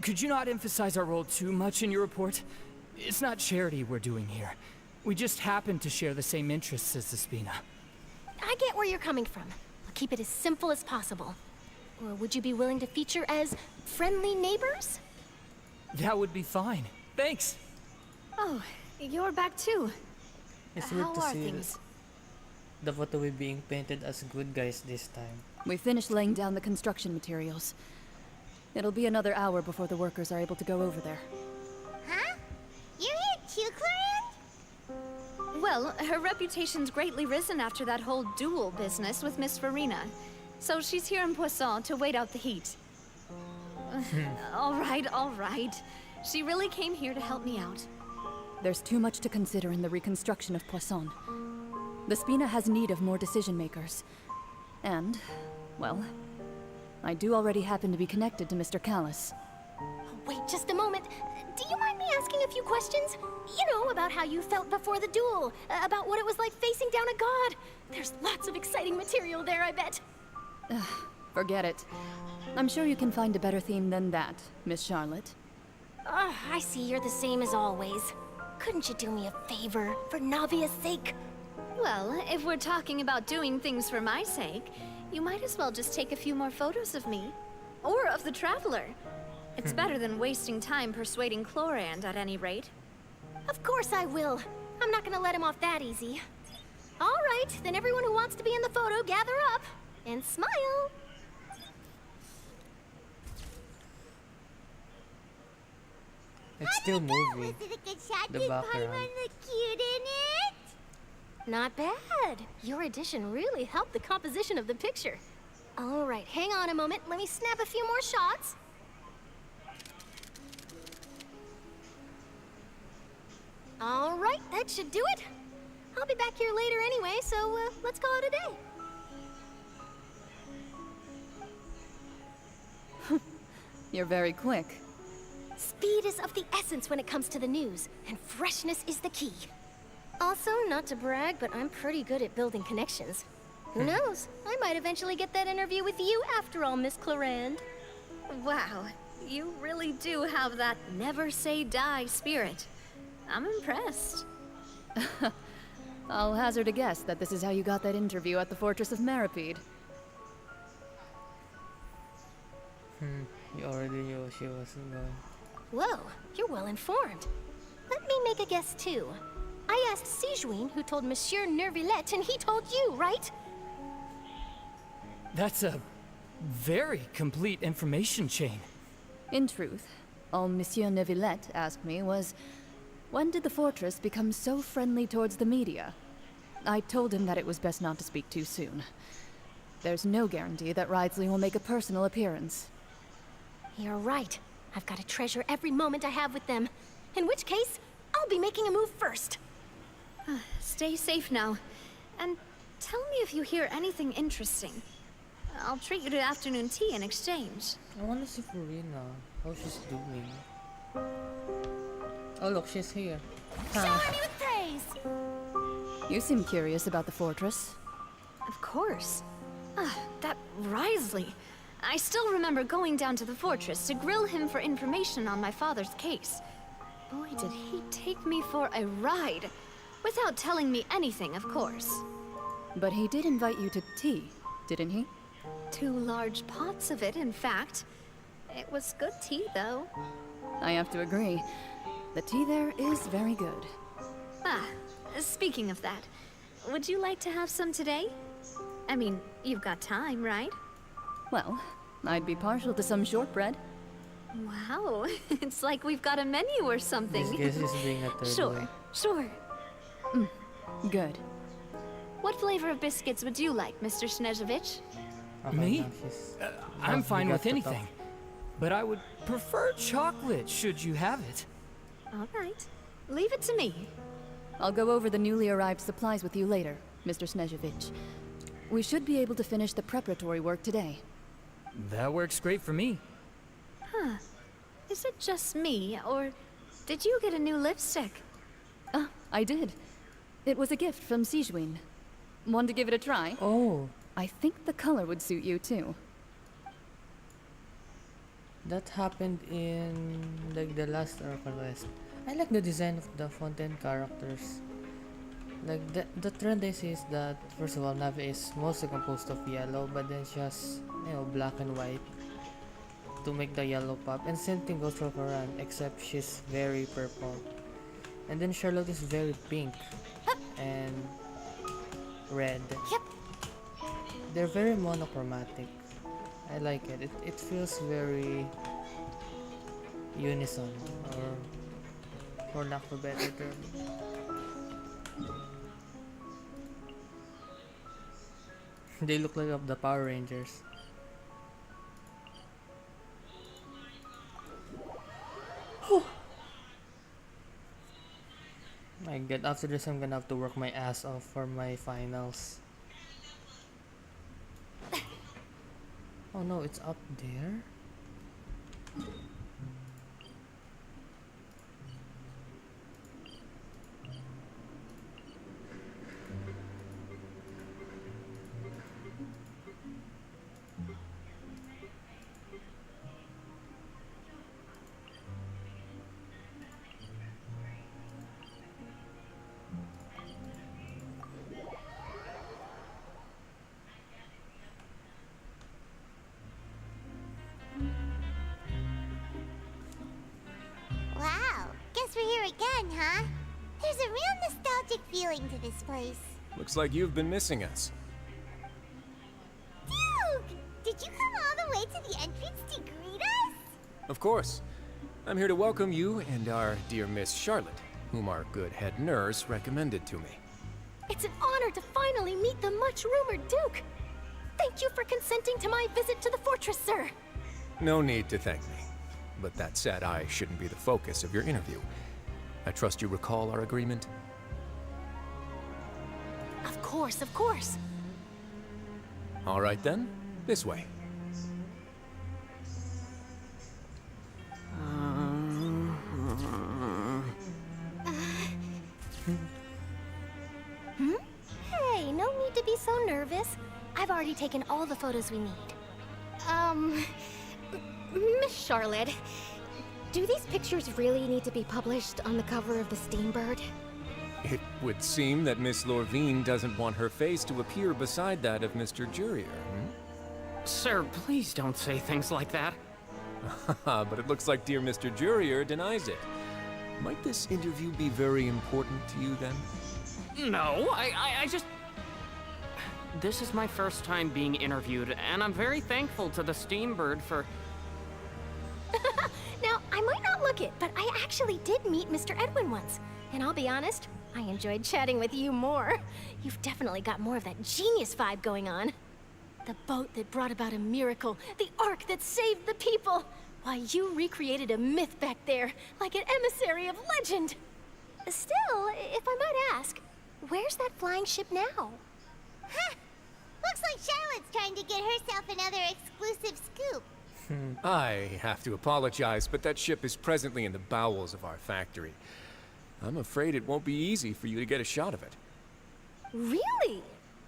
could you not emphasize our role too much in your report? It's not charity we're doing here. We just happen to share the same interests as the Spina. I get where you're coming from. I'll keep it as simple as possible. Or would you be willing to feature as friendly neighbors? That would be fine. Thanks. Oh, you're back too. It's weird How to are see things? the Fatui being painted as good guys this time. We finished laying down the construction materials. It'll be another hour before the workers are able to go over there. Huh? You're here too, Clorian? Well, her reputation's greatly risen after that whole duel business with Miss Farina. So she's here in Poisson to wait out the heat. All right. She really came here to help me out. There's too much to consider in the reconstruction of Poisson. The Spina has need of more decision makers. And, well, I do already happen to be connected to Mr. Callis. Wait just a moment. Do you mind me asking a few questions? You know, about how you felt before the duel, about what it was like facing down a god. There's lots of exciting material there, I bet. Forget it. I'm sure you can find a better theme than that, Miss Charlotte. I see you're the same as always. Couldn't you do me a favor, for Navia's sake? Well, if we're talking about doing things for my sake, you might as well just take a few more photos of me. Or of the Traveler. It's better than wasting time persuading Clorand at any rate. Of course I will. I'm not gonna let him off that easy. All right, then everyone who wants to be in the photo, gather up. And smile. It's still moving. Was it a good shot? The Did background. Paimon look cute in it? Not bad. Your addition really helped the composition of the picture. All right, hang on a moment. Let me snap a few more shots. All right, that should do it. I'll be back here later anyway, so let's call it a day. You're very quick. Speed is of the essence when it comes to the news, and freshness is the key. Also, not to brag, but I'm pretty good at building connections. Who knows? I might eventually get that interview with you after all, Miss Clarand. Wow, you really do have that never say die spirit. I'm impressed. I'll hazard a guess that this is how you got that interview at the Fortress of Maripede. You already knew she wasn't going. Whoa, you're well informed. Let me make a guess too. I asked Sijuin, who told Monsieur Nervillette, and he told you, right? That's a very complete information chain. In truth, all Monsieur Neuvillette asked me was, when did the fortress become so friendly towards the media? I told him that it was best not to speak too soon. There's no guarantee that Ridesley will make a personal appearance. You're right. I've got to treasure every moment I have with them. In which case, I'll be making a move first. Stay safe now. And tell me if you hear anything interesting. I'll treat you to afternoon tea in exchange. I want to see Furina, how she's doing. Oh look, she's here. Shower me with praise! You seem curious about the fortress. Of course. That Risley. I still remember going down to the fortress to grill him for information on my father's case. Boy, did he take me for a ride. Without telling me anything, of course. But he did invite you to tea, didn't he? 2 large pots of it, in fact. It was good tea, though. I have to agree. The tea there is very good. Speaking of that, would you like to have some today? I mean, you've got time, right? Well, I'd be partial to some shortbread. Wow, it's like we've got a menu or something. This is being a third Sure. Good. What flavor of biscuits would you like, Mr. Snezhevich? Me? I'm fine with anything. But I would prefer chocolate, should you have it. All right. Leave it to me. I'll go over the newly arrived supplies with you later, Mr. Snezhevich. We should be able to finish the preparatory work today. That works great for me. Huh. Is it just me, or did you get a new lipstick? I did. It was a gift from Sijuin. Want to give it a try? Oh. I think the color would suit you too. That happened in like the last Archon West. I like the design of the Fontaine characters. Like the trend I see is that first of all Navi is mostly composed of yellow, but then she has, you know, black and white to make the yellow pop, and same thing goes for Karan, except she's very purple. And then Charlotte is very pink and red. Yep. They're very monochromatic. I like it. It feels very unison, or for lack of a better term. They look like of the Power Rangers. My god, after this I'm gonna have to work my ass off for my finals. Oh no, it's up there? Wow, guess we're here again, huh? There's a real nostalgic feeling to this place. Looks like you've been missing us. Duke! Did you come all the way to the entrance to greet us? Of course. I'm here to welcome you and our dear Miss Charlotte, whom our good head nurse recommended to me. It's an honor to finally meet the much-rumored Duke. Thank you for consenting to my visit to the fortress, sir. No need to thank me. But that said, I shouldn't be the focus of your interview. I trust you recall our agreement? Of course, of course. All right then, this way. I've already taken all the photos we need. Miss Charlotte, do these pictures really need to be published on the cover of the Steambird? It would seem that Miss Lorvine doesn't want her face to appear beside that of Mr. Jurier. Sir, please don't say things like that. But it looks like dear Mr. Jurier denies it. Might this interview be very important to you then? No, I just... This is my first time being interviewed, and I'm very thankful to the Steambird for... Now, I might not look it, but I actually did meet Mr. Edwin once. And I'll be honest, I enjoyed chatting with you more. You've definitely got more of that genius vibe going on. The boat that brought about a miracle, the ark that saved the people. Why, you recreated a myth back there, like an emissary of legend. Still, if I might ask, where's that flying ship now? Huh. Looks like Charlotte's trying to get herself another exclusive scoop. I have to apologize, but that ship is presently in the bowels of our factory. I'm afraid it won't be easy for you to get a shot of it. Really?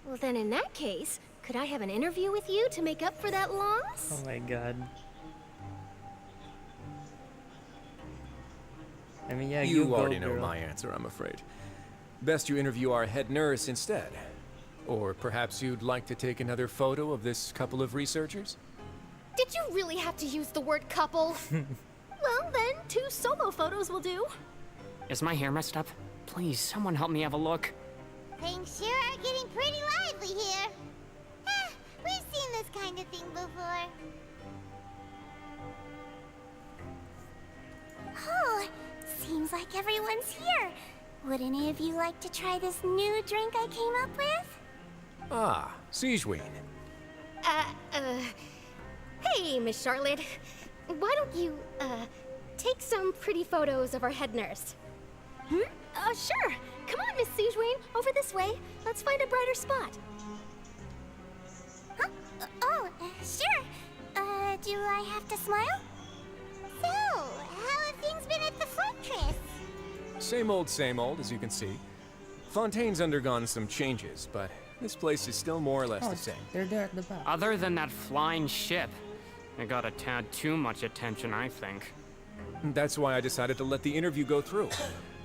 Well then in that case, could I have an interview with you to make up for that loss? Oh my god. I mean, yeah, you go, already know girl. my answer, I'm afraid. Best you interview our head nurse instead. Or perhaps you'd like to take another photo of this couple of researchers? Did you really have to use the word couple? Well then, 2 solo photos will do. Is my hair messed up? Please, someone help me have a look. Things sure are getting pretty lively here. We've seen this kind of thing before. Oh, seems like everyone's here. Would any of you like to try this new drink I came up with? Ah, Siegeween. Hey, Miss Charlotte. Why don't you, take some pretty photos of our head nurse? Sure. Come on, Miss Siegeween, over this way. Let's find a brighter spot. Huh? Sure. Do I have to smile? So, how have things been at the fortress? Same old, as you can see. Fontaine's undergone some changes, but this place is still more or less the same. They're there at the back. Other than that flying ship, it got a tad too much attention, I think. That's why I decided to let the interview go through.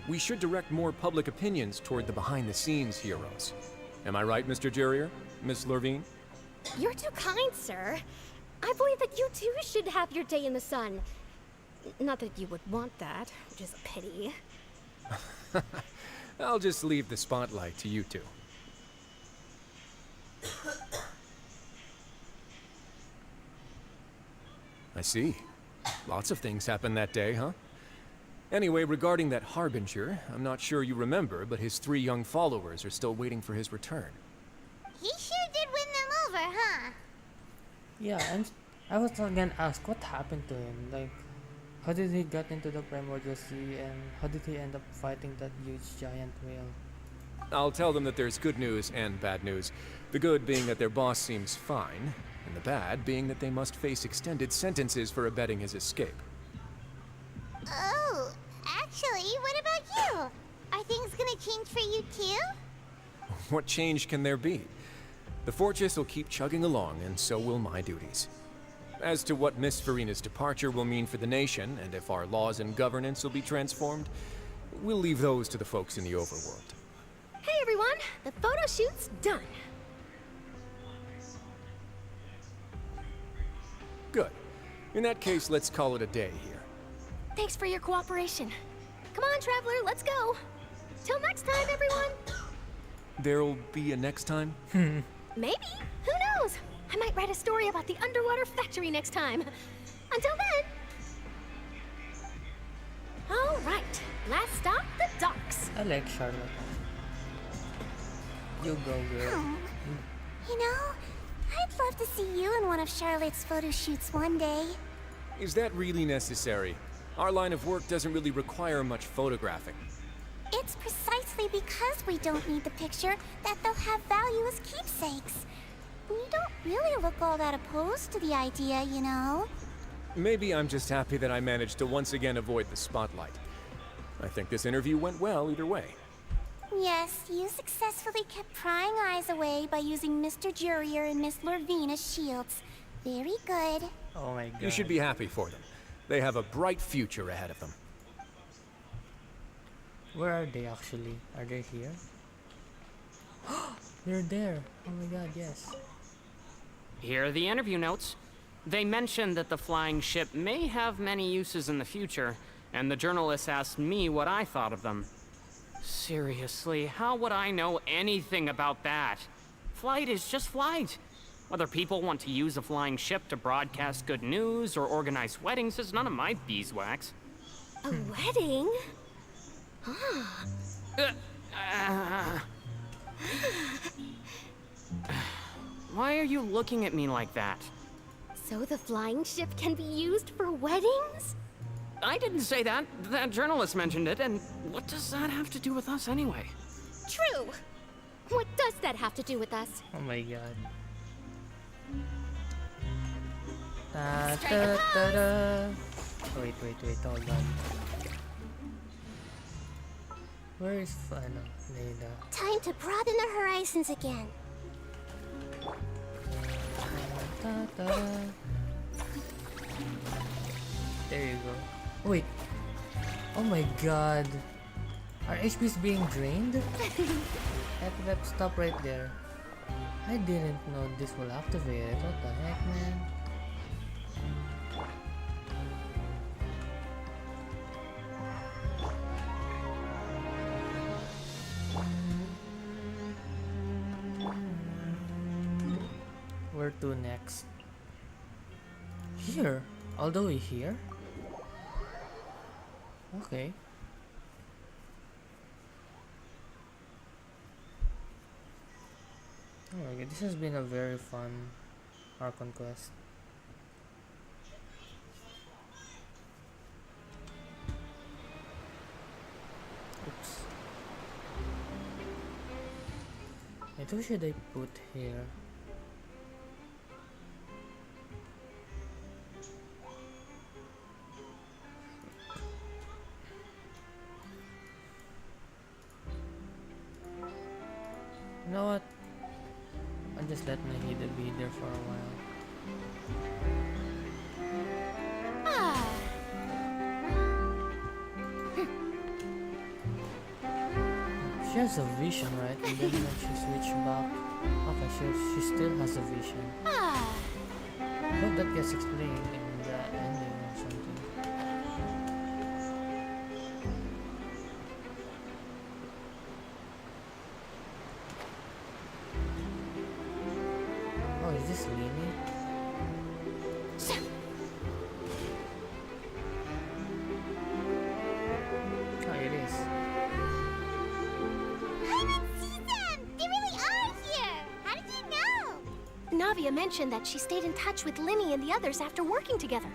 We should direct more public opinions toward the behind-the-scenes heroes. Am I right, Mr. Jurier? Miss Lorvine? You're too kind, sir. I believe that you too should have your day in the sun. Not that you would want that, which is a pity. I'll just leave the spotlight to you two. I see. Lots of things happened that day, huh? Anyway, regarding that Harbinger, I'm not sure you remember, but his 3 young followers are still waiting for his return. He sure did win them over, huh? Yeah, and I was gonna ask what happened to him. Like, how did he get into the Primordial Sea, and how did he end up fighting that huge giant whale? I'll tell them that there's good news and bad news. The good being that their boss seems fine, and the bad being that they must face extended sentences for abetting his escape. Oh, actually, what about you? Are things gonna change for you too? What change can there be? The fortress will keep chugging along, and so will my duties. As to what Miss Farina's departure will mean for the nation, and if our laws and governance will be transformed, we'll leave those to the folks in the overworld. Hey everyone, the photo shoot's done. Good. In that case, let's call it a day here. Thanks for your cooperation. Come on, Traveler, let's go. Till next time, everyone. There'll be a next time? Maybe. Who knows? I might write a story about the underwater factory next time. Until then. All right. Last stop, the docks. I like Charlotte. You go, girl. You know, I'd love to see you in one of Charlotte's photo shoots one day. Is that really necessary? Our line of work doesn't really require much photographing. It's precisely because we don't need the picture that they'll have value as keepsakes. We don't really look all that opposed to the idea, you know. Maybe I'm just happy that I managed to once again avoid the spotlight. I think this interview went well either way. Yes, you successfully kept prying eyes away by using Mr. Jurier and Miss Lorvine as shields. Very good. Oh my god. You should be happy for them. They have a bright future ahead of them. Where are they actually? Are they here? They're there. Oh my god, yes. Here are the interview notes. They mentioned that the flying ship may have many uses in the future, and the journalist asked me what I thought of them. Seriously, how would I know anything about that? Flight is just flight. Whether people want to use a flying ship to broadcast good news or organize weddings is none of my beeswax. A wedding? Why are you looking at me like that? So the flying ship can be used for weddings? I didn't say that. That journalist mentioned it, and what does that have to do with us anyway? True. What does that have to do with us? Oh my god. Da, da, da, da. Wait, hold on. Where is Leda? Time to broaden the horizons again. Da, da, da. There you go. Wait. Oh my god. Our HP is being drained? Let's stop right there. I didn't know this will activate it. What the heck, man? Where to next? Here? All the way here? Okay. Oh my god, this has been a very fun Archon quest. Oops. Wait, who should I put here? You know what? I'll just let Nahida be there for a while. She has a vision, right? And then when she switched back, okay, she still has a vision. But that gets explained in the ending or something. Oh, is this Lini? Oh, it is. They really are here! How did you know? Navia mentioned that she stayed in touch with Linny and the others after working together.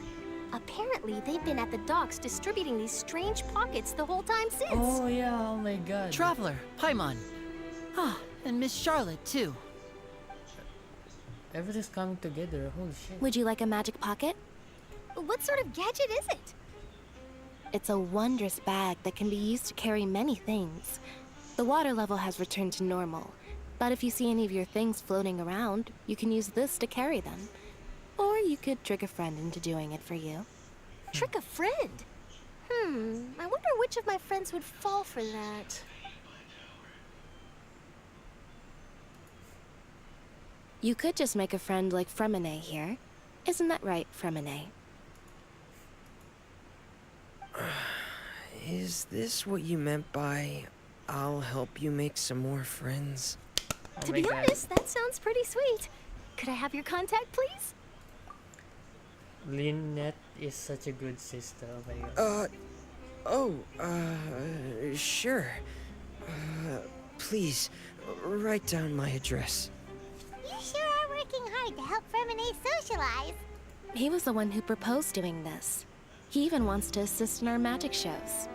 Apparently, they've been at the docks distributing these strange pockets the whole time since. Oh yeah, oh my god. Traveler, Paimon. Ah, and Miss Charlotte, too. Everything's coming together, holy shit. Would you like a magic pocket? What sort of gadget is it? It's a wondrous bag that can be used to carry many things. The water level has returned to normal, but if you see any of your things floating around, you can use this to carry them. Or you could trick a friend into doing it for you. Trick a friend? I wonder which of my friends would fall for that. You could just make a friend like Fremine here. Isn't that right, Fremine? Is this what you meant by, I'll help you make some more friends? Oh To my be god. honest, that sounds pretty sweet. Could I have your contact, please? Lynette is such a good sister, oh my god. Sure. Please, write down my address. You sure are working hard to help Fremine socialize. He was the one who proposed doing this. He even wants to assist in our magic shows.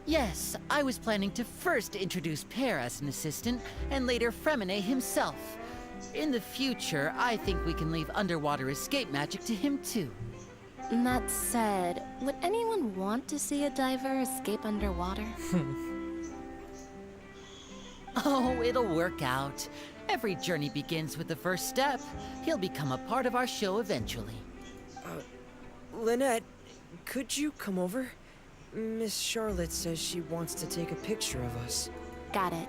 Yes, I was planning to first introduce Pear as an assistant, and later Fremine himself. In the future, I think we can leave underwater escape magic to him too. That said, would anyone want to see a diver escape underwater? Oh, it'll work out. Every journey begins with the first step. He'll become a part of our show eventually. Lynette, could you come over? Miss Charlotte says she wants to take a picture of us. Got it.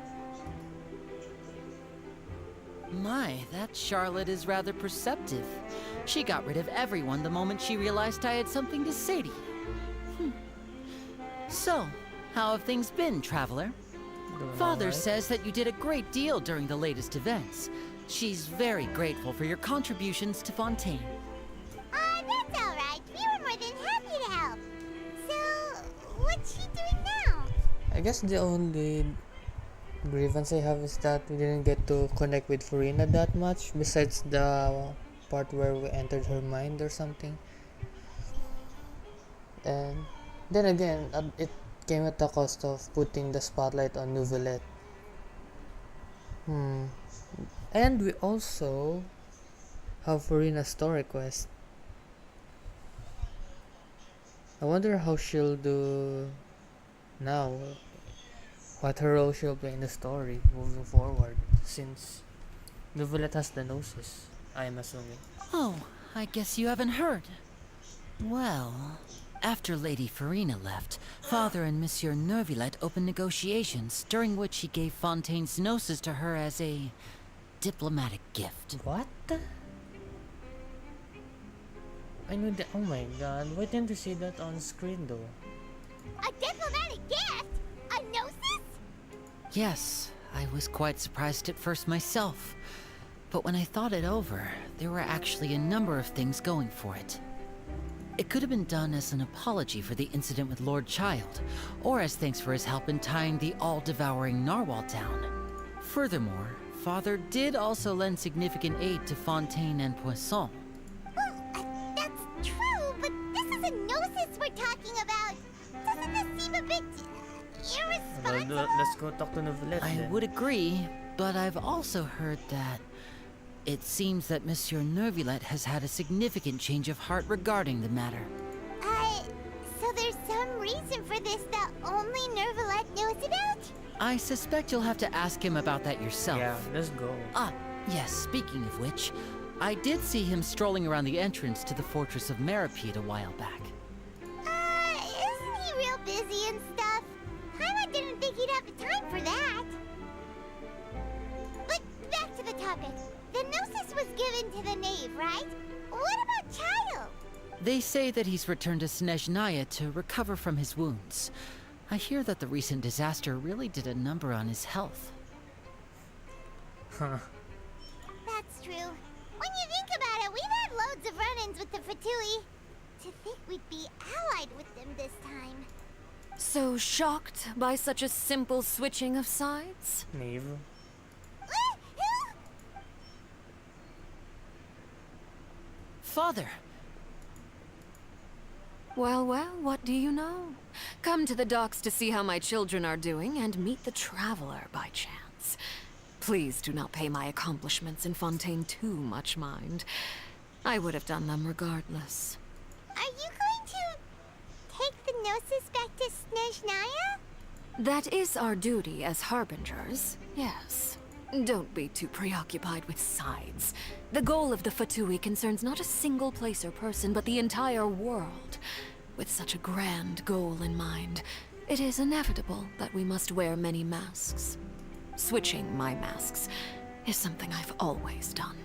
My, that Charlotte is rather perceptive. She got rid of everyone the moment she realized I had something to say to you. So, how have things been, Traveler? Father says that you did a great deal during the latest events. She's very grateful for your contributions to Fontaine. That's alright. We were more than happy to help. So, what's she doing now? I guess the only grievance I have is that we didn't get to connect with Farina that much, besides the part where we entered her mind or something. And then again, it came at the cost of putting the spotlight on Nouvellette. And we also have Farina's story quest. I wonder how she'll do now. What her role she'll play in the story moving forward, since Nouvellette has the Gnosis, I'm assuming. Oh, I guess you haven't heard. Well, after Lady Farina left, Father and Monsieur Neuvillette opened negotiations, during which he gave Fontaine's Gnosis to her as a diplomatic gift. What? I knew that. Oh my god, why didn't you see that on screen though? A diplomatic gift? A gnosis? Yes, I was quite surprised at first myself. But when I thought it over, there were actually a number of things going for it. It could have been done as an apology for the incident with Lord Child, or as thanks for his help in tying the all-devouring narwhal down. Furthermore, Father did also lend significant aid to Fontaine and Poisson. Well, that's true, but this is a gnosis we're talking about. Doesn't this seem a bit irresponsible? Well, let's go talk to Nouvellette I then. would agree, but I've also heard that it seems that Monsieur Neuvillette has had a significant change of heart regarding the matter. So there's some reason for this that only Neuvillette knows about? I suspect you'll have to ask him about that yourself. Yeah, let's go. Ah, yes, speaking of which, I did see him strolling around the entrance to the Fortress of Meripede a while back. Isn't he real busy and stuff? Paimon didn't think he'd have the time for that. But back to the topic. The Gnosis was given to the knave, right? What about Child? They say that he's returned to Snezhnaya to recover from his wounds. I hear that the recent disaster really did a number on his health. Huh. That's true. When you think about it, we've had loads of run-ins with the Fatui. To think we'd be allied with them this time. So shocked by such a simple switching of sides? Knave. Father! Well, well, what do you know? Come to the docks to see how my children are doing and meet the Traveler by chance. Please do not pay my accomplishments in Fontaine too much mind. I would have done them regardless. Are you going to take the Gnosis back to Snezhnaya? That is our duty as Harbingers, yes. Don't be too preoccupied with sides. The goal of the Fatui concerns not a single place or person, but the entire world. With such a grand goal in mind, it is inevitable that we must wear many masks. Switching my masks is something I've always done.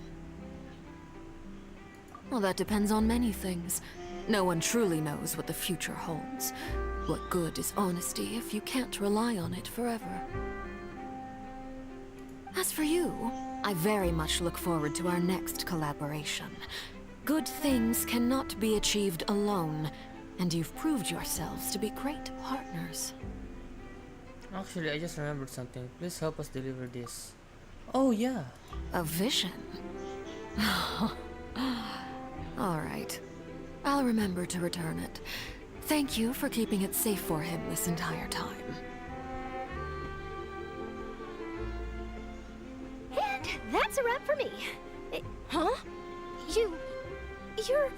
Well, that depends on many things. No one truly knows what the future holds. What good is honesty if you can't rely on it forever? As for you, I very much look forward to our next collaboration. Good things cannot be achieved alone, and you've proved yourselves to be great partners. Actually, I just remembered something. Please help us deliver this. Oh, yeah. A vision? All right. I'll remember to return it. Thank you for keeping it safe for him this entire time. And that's a wrap for me. Huh? You're...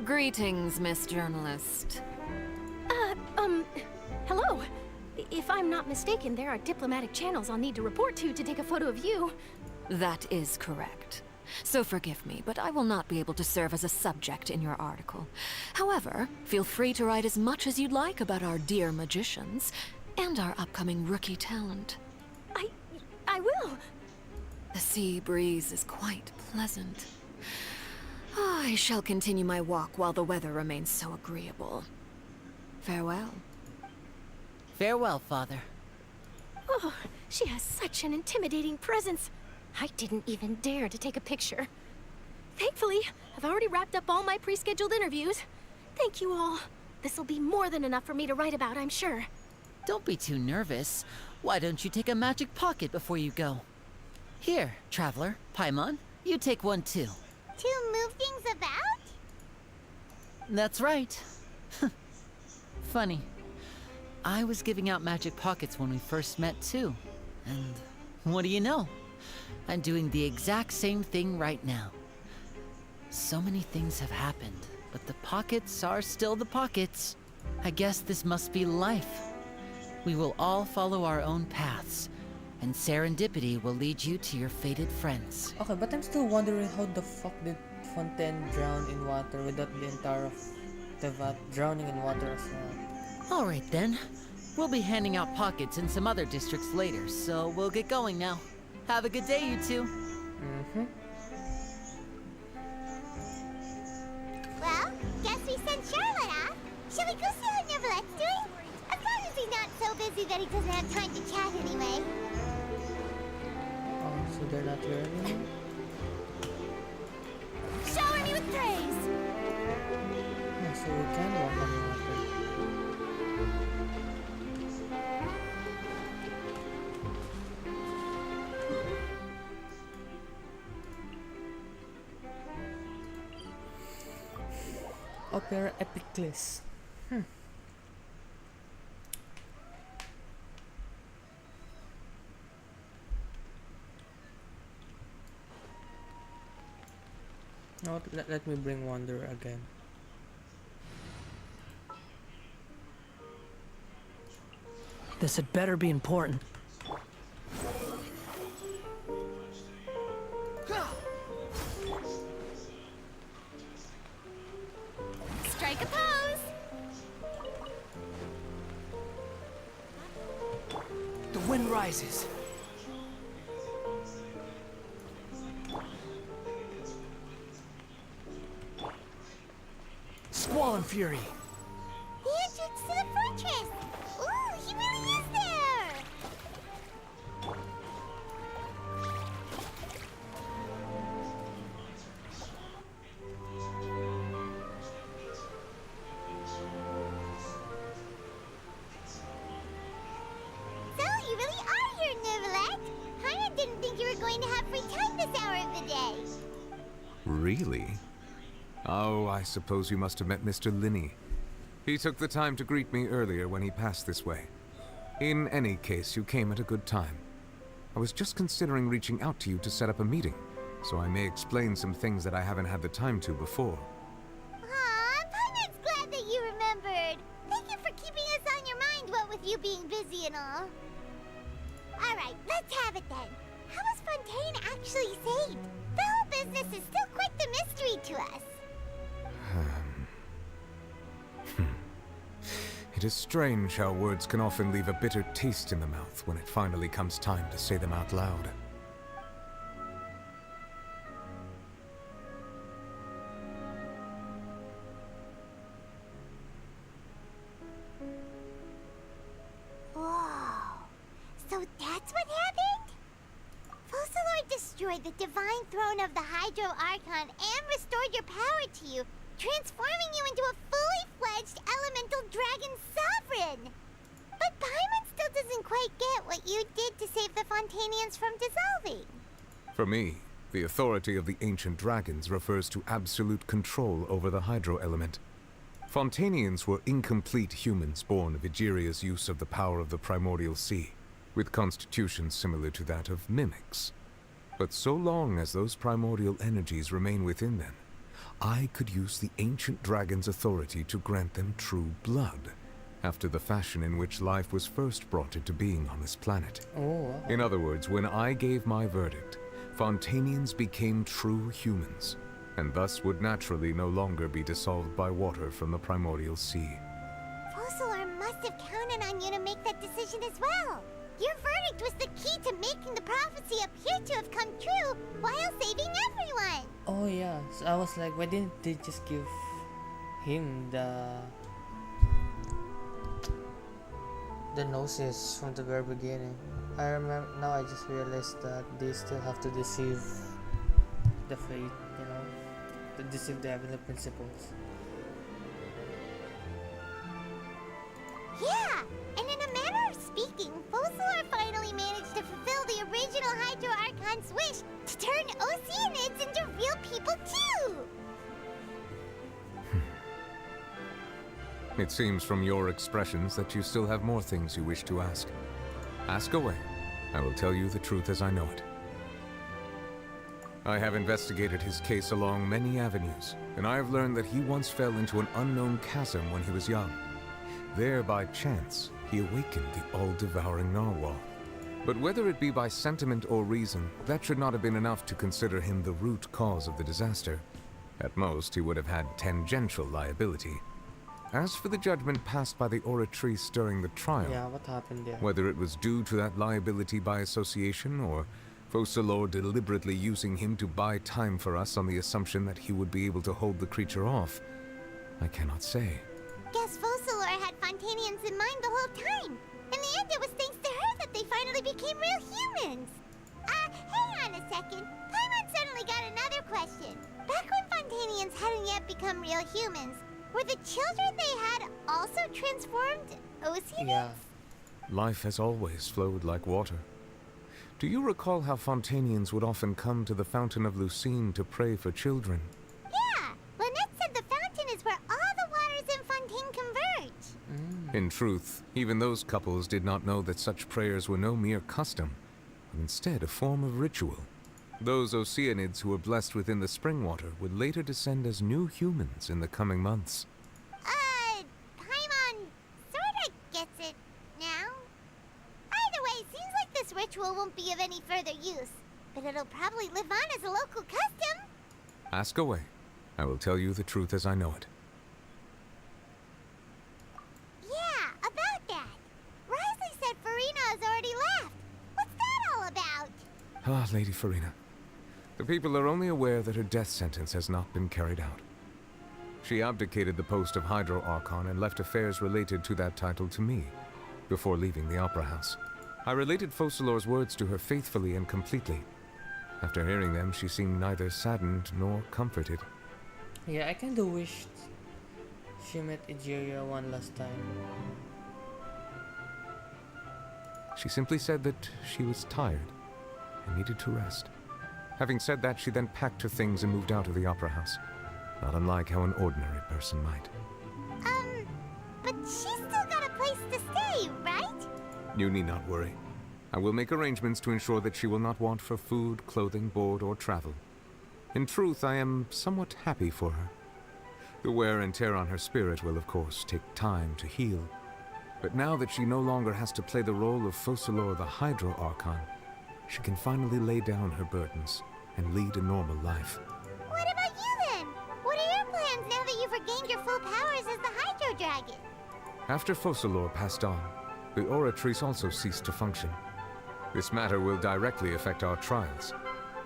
Greetings, Miss Journalist. Hello. If I'm not mistaken, there are diplomatic channels I'll need to report to take a photo of you. That is correct. So forgive me, but I will not be able to serve as a subject in your article. However, feel free to write as much as you'd like about our dear magicians and our upcoming rookie talent. I will. The sea breeze is quite pleasant. I shall continue my walk while the weather remains so agreeable. Farewell. Farewell, Father. Oh, she has such an intimidating presence. I didn't even dare to take a picture. Thankfully, I've already wrapped up all my pre-scheduled interviews. Thank you all. This'll be more than enough for me to write about, I'm sure. Don't be too nervous. Why don't you take a magic pocket before you go? Here, Traveler, Paimon, you take one too. To move things about? That's right. Funny. I was giving out magic pockets when we first met too. And what do you know? I'm doing the exact same thing right now. So many things have happened, but the pockets are still the pockets. I guess this must be life. We will all follow our own paths, and serendipity will lead you to your fated friends. Okay, but I'm still wondering how the fuck did Fontaine drown in water without the entire of the vat drowning in water as well? Alright then. We'll be handing out pockets in some other districts later, so we'll get going now. Have a good day, you two. Well, guess we sent Charlotte off. Shall we go see how Neverlette's doing? As long as he's not so busy that he doesn't have time to chat anyway. Oh, so they're not here anymore? Shower me with praise! Yeah, so we can walk on water. Opera Epicless. No, let me bring Wonder again. This had better be important. Strike a pose! The wind rises. Squall and fury. The entrance to the fortress! Ooh, he really is there! So, you really are here, Neverlet! Paimon didn't think you were going to have free time this hour of the day. Really? Oh, I suppose you must have met Mr. Linney. He took the time to greet me earlier when he passed this way. In any case, you came at a good time. I was just considering reaching out to you to set up a meeting, so I may explain some things that I haven't had the time to before. Aw, Paimon's glad that you remembered. Thank you for keeping us on your mind, what with you being busy and all. Alright, let's have it then. How was Fontaine actually saved? The whole business is still quite the mystery to us. It is strange how words can often leave a bitter taste in the mouth when it finally comes time to say them out loud. Whoa. So that's what happened? Focalord destroyed the divine throne of the Hydro Archon and restored your power to you, transforming you into a fully fledged elemental dragon sovereign. But Paimon still doesn't quite get what you did to save the Fontainians from dissolving. For me, the authority of the ancient dragons refers to absolute control over the hydro element. Fontainians were incomplete humans born of Egeria's use of the power of the primordial sea, with constitutions similar to that of mimics. But so long as those primordial energies remain within them, I could use the ancient dragon's authority to grant them true blood, after the fashion in which life was first brought into being on this planet. Oh, wow. In other words, when I gave my verdict, Fontanians became true humans, and thus would naturally no longer be dissolved by water from the primordial sea. Fossilor must have counted on you to make that decision as well. Your verdict was the key to making the prophecy appear to have come true while saving everyone. Oh yeah, so I was like, why didn't they just give him the gnosis from the very beginning? I remember now. I just realized that they still have to deceive the faith, you know, to deceive the heavenly principles. Yeah, and in a manner of speaking, Fossilor finally managed to fulfill the original Hydro Archon's wish to turn Oceanids into real people too! It seems from your expressions that you still have more things you wish to ask. Ask away. I will tell you the truth as I know it. I have investigated his case along many avenues, and I have learned that he once fell into an unknown chasm when he was young. There, by chance, he awakened the all-devouring narwhal. But whether it be by sentiment or reason, that should not have been enough to consider him the root cause of the disaster. At most, he would have had tangential liability. As for the judgment passed by the Oratrice during the trial, Yeah, what happened there? whether it was due to that liability by association, or Fossilor deliberately using him to buy time for us on the assumption that he would be able to hold the creature off, I cannot say. Guess Fossilor had Fontanians in mind the whole time. In the end, it was thanks to her that they finally became real humans. Hang on a second. Paimon suddenly got another question. Back when Fontanians hadn't yet become real humans, were the children they had also transformed Oceanids? Yeah. Life has always flowed like water. Do you recall how Fontanians would often come to the Fountain of Lucine to pray for children? Yeah, Lynette said the fountain is where all the waters in Fontaine converge. In truth, even those couples did not know that such prayers were no mere custom, but instead a form of ritual. Those Oceanids who were blessed within the spring water would later descend as new humans in the coming months. Paimon sorta gets it now. Either way, seems like this ritual won't be of any further use, but it'll probably live on as a local custom. Ask away. I will tell you the truth as I know it. Yeah, about that. Risley said Farina has already left. What's that all about? Ah, Lady Farina. The people are only aware that her death sentence has not been carried out. She abdicated the post of Hydro Archon and left affairs related to that title to me, before leaving the Opera House. I related Fossilor's words to her faithfully and completely. After hearing them, she seemed neither saddened nor comforted. Yeah, I kinda wished she met Egeria one last time. She simply said that she was tired and needed to rest. Having said that, she then packed her things and moved out of the Opera House, not unlike how an ordinary person might. But she's still got a place to stay, right? You need not worry. I will make arrangements to ensure that she will not want for food, clothing, board, or travel. In truth, I am somewhat happy for her. The wear and tear on her spirit will, of course, take time to heal. But now that she no longer has to play the role of Fossilor the Hydro Archon, she can finally lay down her burdens and lead a normal life. What about you then? What are your plans now that you've regained your full powers as the Hydro Dragon? After Fossilor passed on, the Oratrice also ceased to function. This matter will directly affect our trials.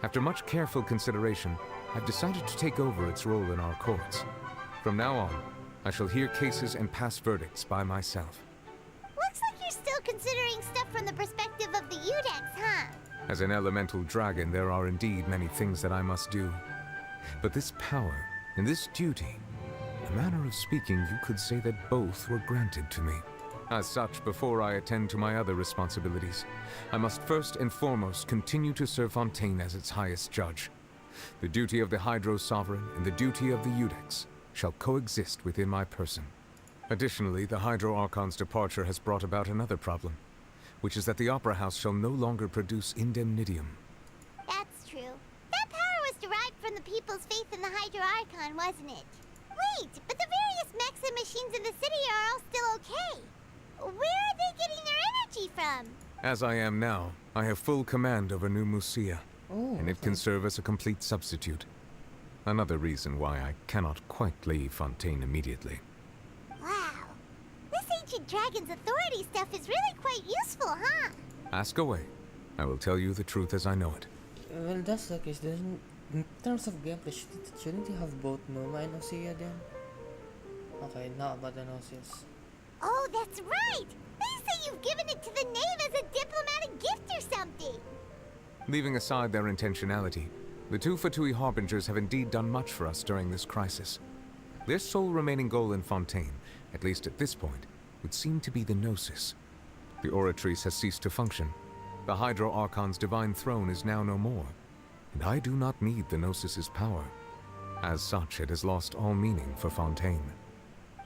After much careful consideration, I've decided to take over its role in our courts. From now on, I shall hear cases and pass verdicts by myself. Looks like you're still considering stuff from the perspective of the Udex, huh? As an elemental dragon, there are indeed many things that I must do. But this power and this duty, in a manner of speaking, you could say that both were granted to me. As such, before I attend to my other responsibilities, I must first and foremost continue to serve Fontaine as its highest judge. The duty of the Hydro Sovereign and the duty of the Udex shall coexist within my person. Additionally, the Hydro Archon's departure has brought about another problem, which is that the Opera House shall no longer produce indemnitium. That's true. That power was derived from the people's faith in the Hydro Archon, wasn't it? Wait, but the various mechs and machines in the city are all still okay. Where are they getting their energy from? As I am now, I have full command over New Musia, and it can serve as a complete substitute. Another reason why I cannot quite leave Fontaine immediately. Wow. This ancient dragon's authority stuff is really quite useful, huh? Ask away. I will tell you the truth as I know it. Well, that's the case. In terms of gameplay, shouldn't you have both Numa and Osea then? Okay, now about the Gnosis. Oh, that's right! They say you've given it to the knave as a diplomatic gift or something! Leaving aside their intentionality, the two Fatui Harbingers have indeed done much for us during this crisis. Their sole remaining goal in Fontaine, at least at this point, would seem to be the Gnosis. The Oratrice has ceased to function. The Hydro Archon's divine throne is now no more, and I do not need the Gnosis's power. As such, it has lost all meaning for Fontaine.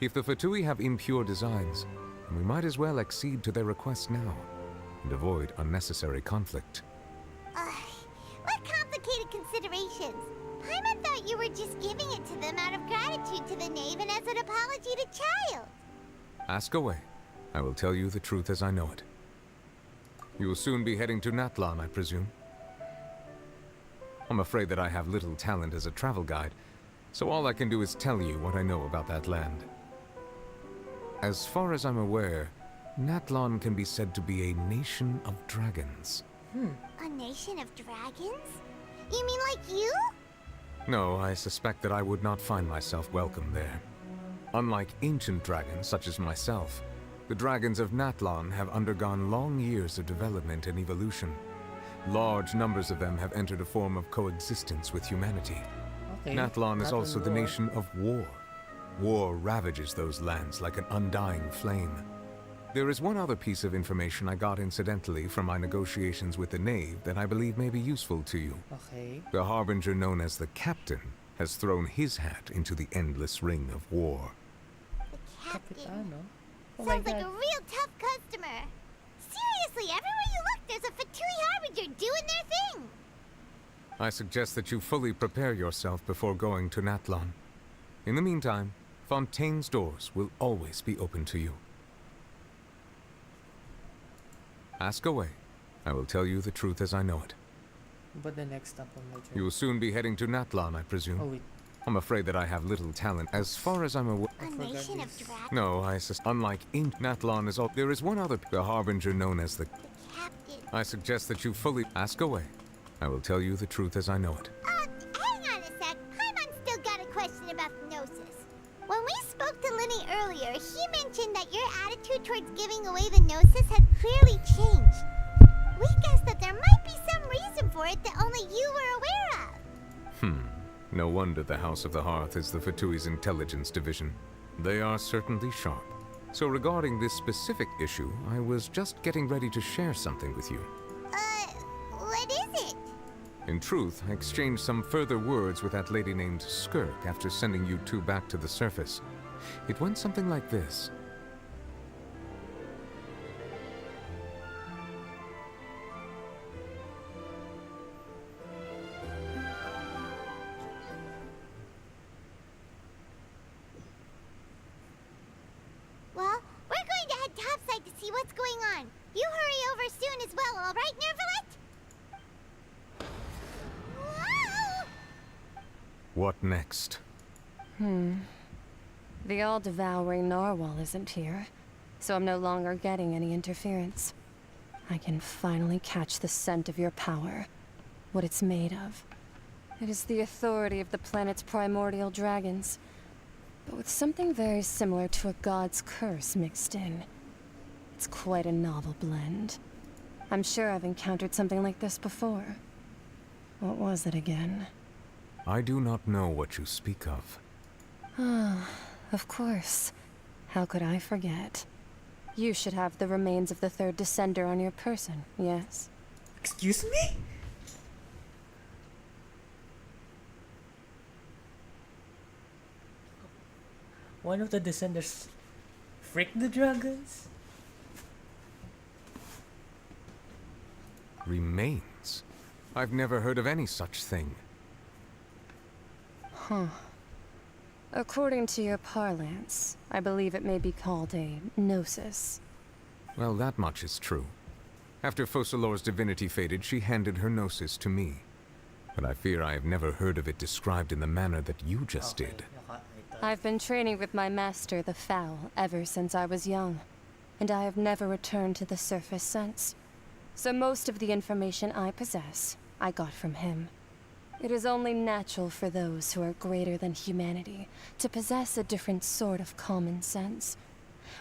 If the Fatui have impure designs, then we might as well accede to their request now, and avoid unnecessary conflict. What complicated considerations? Paimon thought you were just giving it to them out of gratitude to the knave and as an apology to Child. Ask away. I will tell you the truth as I know it. You will soon be heading to Natlan, I presume? I'm afraid that I have little talent as a travel guide, so all I can do is tell you what I know about that land. As far as I'm aware, Natlan can be said to be a nation of dragons. A nation of dragons? You mean like you? No, I suspect that I would not find myself welcome there. Unlike ancient dragons such as myself, the dragons of Natlan have undergone long years of development and evolution. Large numbers of them have entered a form of coexistence with humanity. Okay, Natlan is Natlan also the war. nation of war. War ravages those lands like an undying flame. There is one other piece of information I got incidentally from my negotiations with the Knave that I believe may be useful to you. Okay. The Harbinger known as the Captain has thrown his hat into the endless ring of war. Capitano? Oh my Sounds like god. a real tough customer. Seriously, everywhere you look, there's a Fatui Harbinger doing their thing. I suggest that you fully prepare yourself before going to Natlan. In the meantime, Fontaine's doors will always be open to you. Ask away. I will tell you the truth as I know it. But the next stop on my journey. You will soon be heading to Natlan, I presume. Oh wait. I'm afraid that I have little talent. As far as I'm aware... A nation of dragons? No, unlike in Natlan is all... There is one other... The Harbinger known as the... Captain. I suggest that you fully... Ask away. I will tell you the truth as I know it. Hang on a sec. Paimon still got a question about the Gnosis. When we spoke to Linny earlier, he mentioned that your attitude towards giving away the Gnosis had clearly changed. We guessed that there might be some reason for it that only you were aware of. No wonder the House of the Hearth is the Fatui's intelligence division. They are certainly sharp. So regarding this specific issue, I was just getting ready to share something with you. What is it? In truth, I exchanged some further words with that lady named Skirk after sending you two back to the surface. It went something like this. Well, we're going to head topside to see what's going on. You hurry over soon as well, all right, Nervalet? Whoa! What next? The all-devouring narwhal isn't here, so I'm no longer getting any interference. I can finally catch the scent of your power, what it's made of. It is the authority of the planet's primordial dragons, but with something very similar to a god's curse mixed in. It's quite a novel blend. I'm sure I've encountered something like this before. What was it again? I do not know what you speak of. Ah, of course. How could I forget? You should have the remains of the third descender on your person, yes? Excuse me? One of the descenders freaked the dragons? Remains? I've never heard of any such thing. Huh. According to your parlance, I believe it may be called a gnosis. Well, that much is true. After Focalor's divinity faded, she handed her gnosis to me. But I fear I have never heard of it described in the manner that you just did. I've been training with my master, the Foul, ever since I was young, and I have never returned to the surface since. So most of the information I possess, I got from him. It is only natural for those who are greater than humanity to possess a different sort of common sense,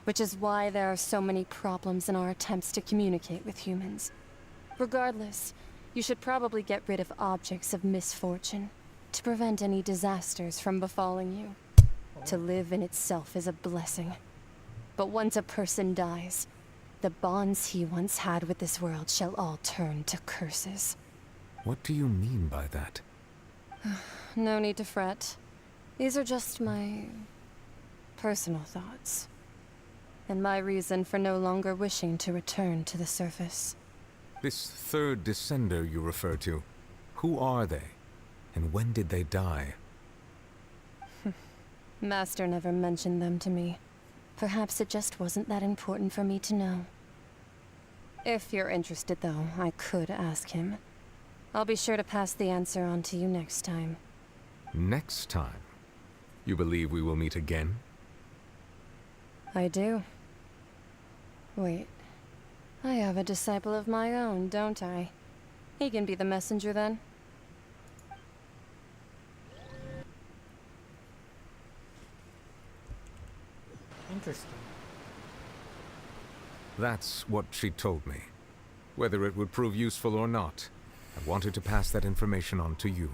which is why there are so many problems in our attempts to communicate with humans. Regardless, you should probably get rid of objects of misfortune to prevent any disasters from befalling you. To live in itself is a blessing. But once a person dies, the bonds he once had with this world shall all turn to curses. What do you mean by that? No need to fret. These are just my personal thoughts, and my reason for no longer wishing to return to the surface. This third descender you refer to, who are they? And when did they die? Master never mentioned them to me. Perhaps it just wasn't that important for me to know. If you're interested, though, I could ask him. I'll be sure to pass the answer on to you next time. Next time? You believe we will meet again? I do. Wait. I have a disciple of my own, don't I? He can be the messenger then. Interesting. That's what she told me. Whether it would prove useful or not, I wanted to pass that information on to you.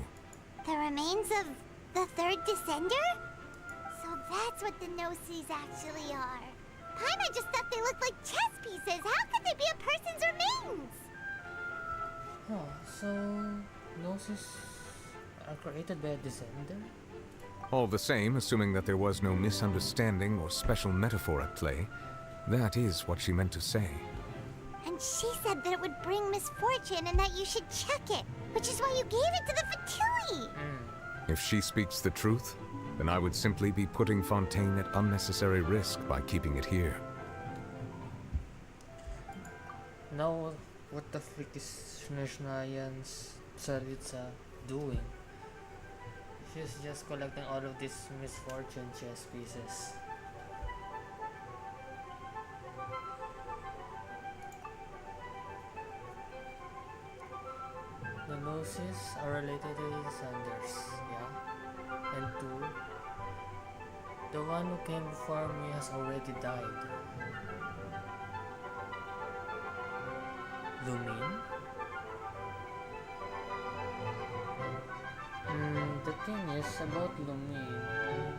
The remains of the third descender? So that's what the Gnosis actually are. Paimon just thought they looked like chess pieces. How could they be a person's remains? So gnosis are created by a descender? All the same, assuming that there was no misunderstanding or special metaphor at play, that is what she meant to say. And she said that it would bring misfortune and that you should check it, which is why you gave it to the Fatui. If she speaks the truth, then I would simply be putting Fontaine at unnecessary risk by keeping it here. Now, what the frick is Snezhnayan's Tsaritsa doing? She's just collecting all of these misfortune chess pieces. The Gnosis are related to the Descenders, yeah? And two, the one who came before me has already died. Lumin? The thing is about Lumin,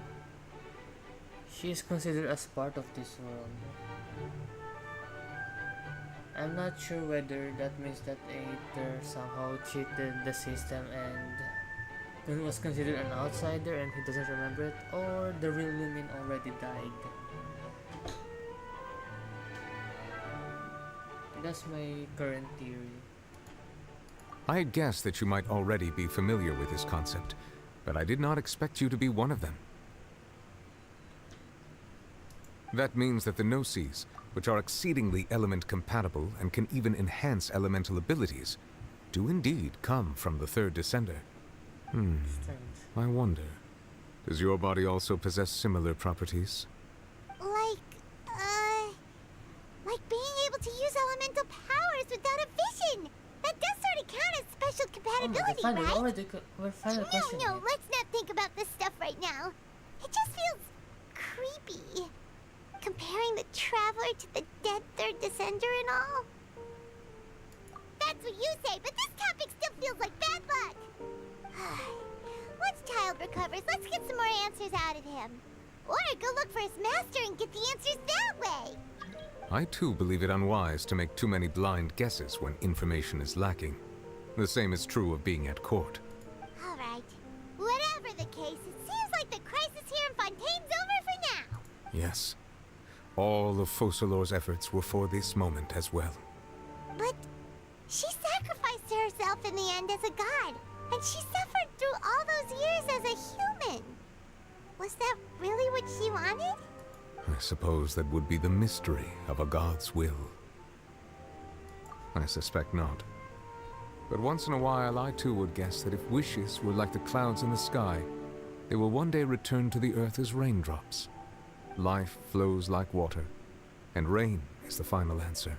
she is considered as part of this world. I'm not sure whether that means that Aether somehow cheated the system and was considered an outsider and he doesn't remember it, or the real Lumin already died. That's my current theory. I had guessed that you might already be familiar with this concept, but I did not expect you to be one of them. That means that the Gnosis, which are exceedingly element compatible and can even enhance elemental abilities, do indeed come from the third descender. I wonder, does your body also possess similar properties? Like being able to use elemental powers without a vision. That does sort of count as special compatibility, right? We're finally questioning No, it. let's not think about this stuff right now. It just feels creepy. Comparing the Traveler to the dead third descender and all. That's what you say, but this topic still feels like bad luck. Once Child recovers, let's get some more answers out of him. Or go look for his master and get the answers that way. I too believe it unwise to make too many blind guesses when information is lacking. The same is true of being at court. All right. Whatever the case, it seems like the crisis here in Fontaine's over for now. Yes. All of Focalor's efforts were for this moment as well. But she sacrificed herself in the end as a god, and she suffered through all those years as a human. Was Was that really what she wanted? I suppose that would be the mystery of a god's will. I suspect not. But once in a while, I too would guess that if wishes were like the clouds in the sky, they will one day return to the earth as raindrops. Life flows like water, and rain is the final answer.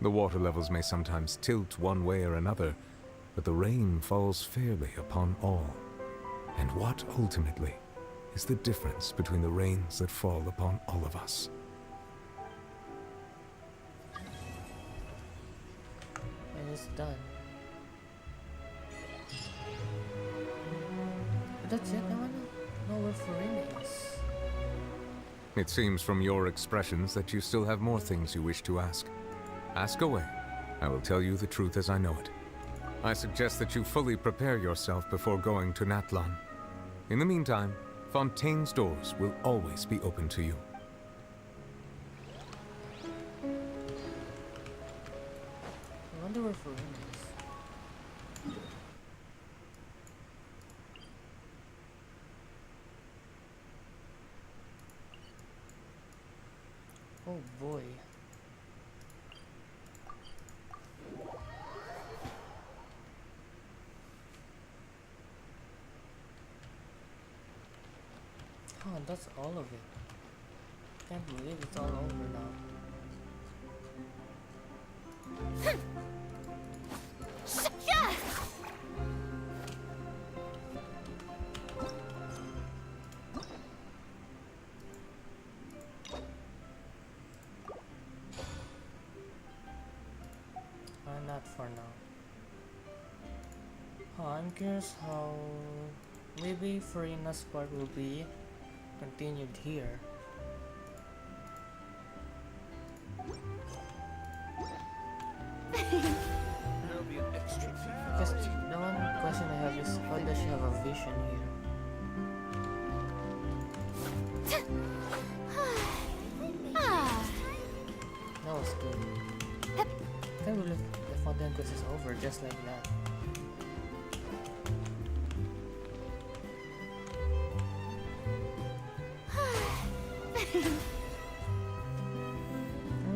The water levels may sometimes tilt one way or another, but the rain falls fairly upon all. And what, ultimately, is the difference between the rains that fall upon all of us? And it's done. But that's it, I wanna know where Furina is. It seems from your expressions that you still have more things you wish to ask. Ask away. I will tell you the truth as I know it. I suggest that you fully prepare yourself before going to Natlan. In the meantime, Fontaine's doors will always be open to you. I wonder where Furina is. Oh boy. Oh, that's all of it. Can't believe it's all over now. Not for now. I'm curious how maybe Furina's part will be continued here. Because the one question I have is how does she have a vision here? That was good. Can't believe the Fountain Quest is over just like that.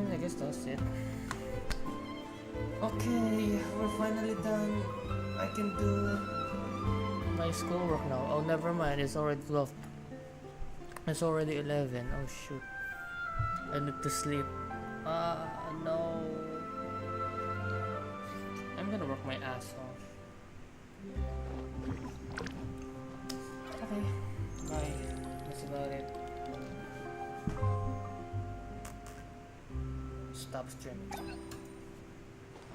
I guess that's it. Okay, we're finally done. I can do my schoolwork now. Oh, never mind. It's already 12. It's already 11. Oh shoot. I need to sleep. No. I'm gonna work my ass off. Okay. Bye. That's about it. Stop streaming.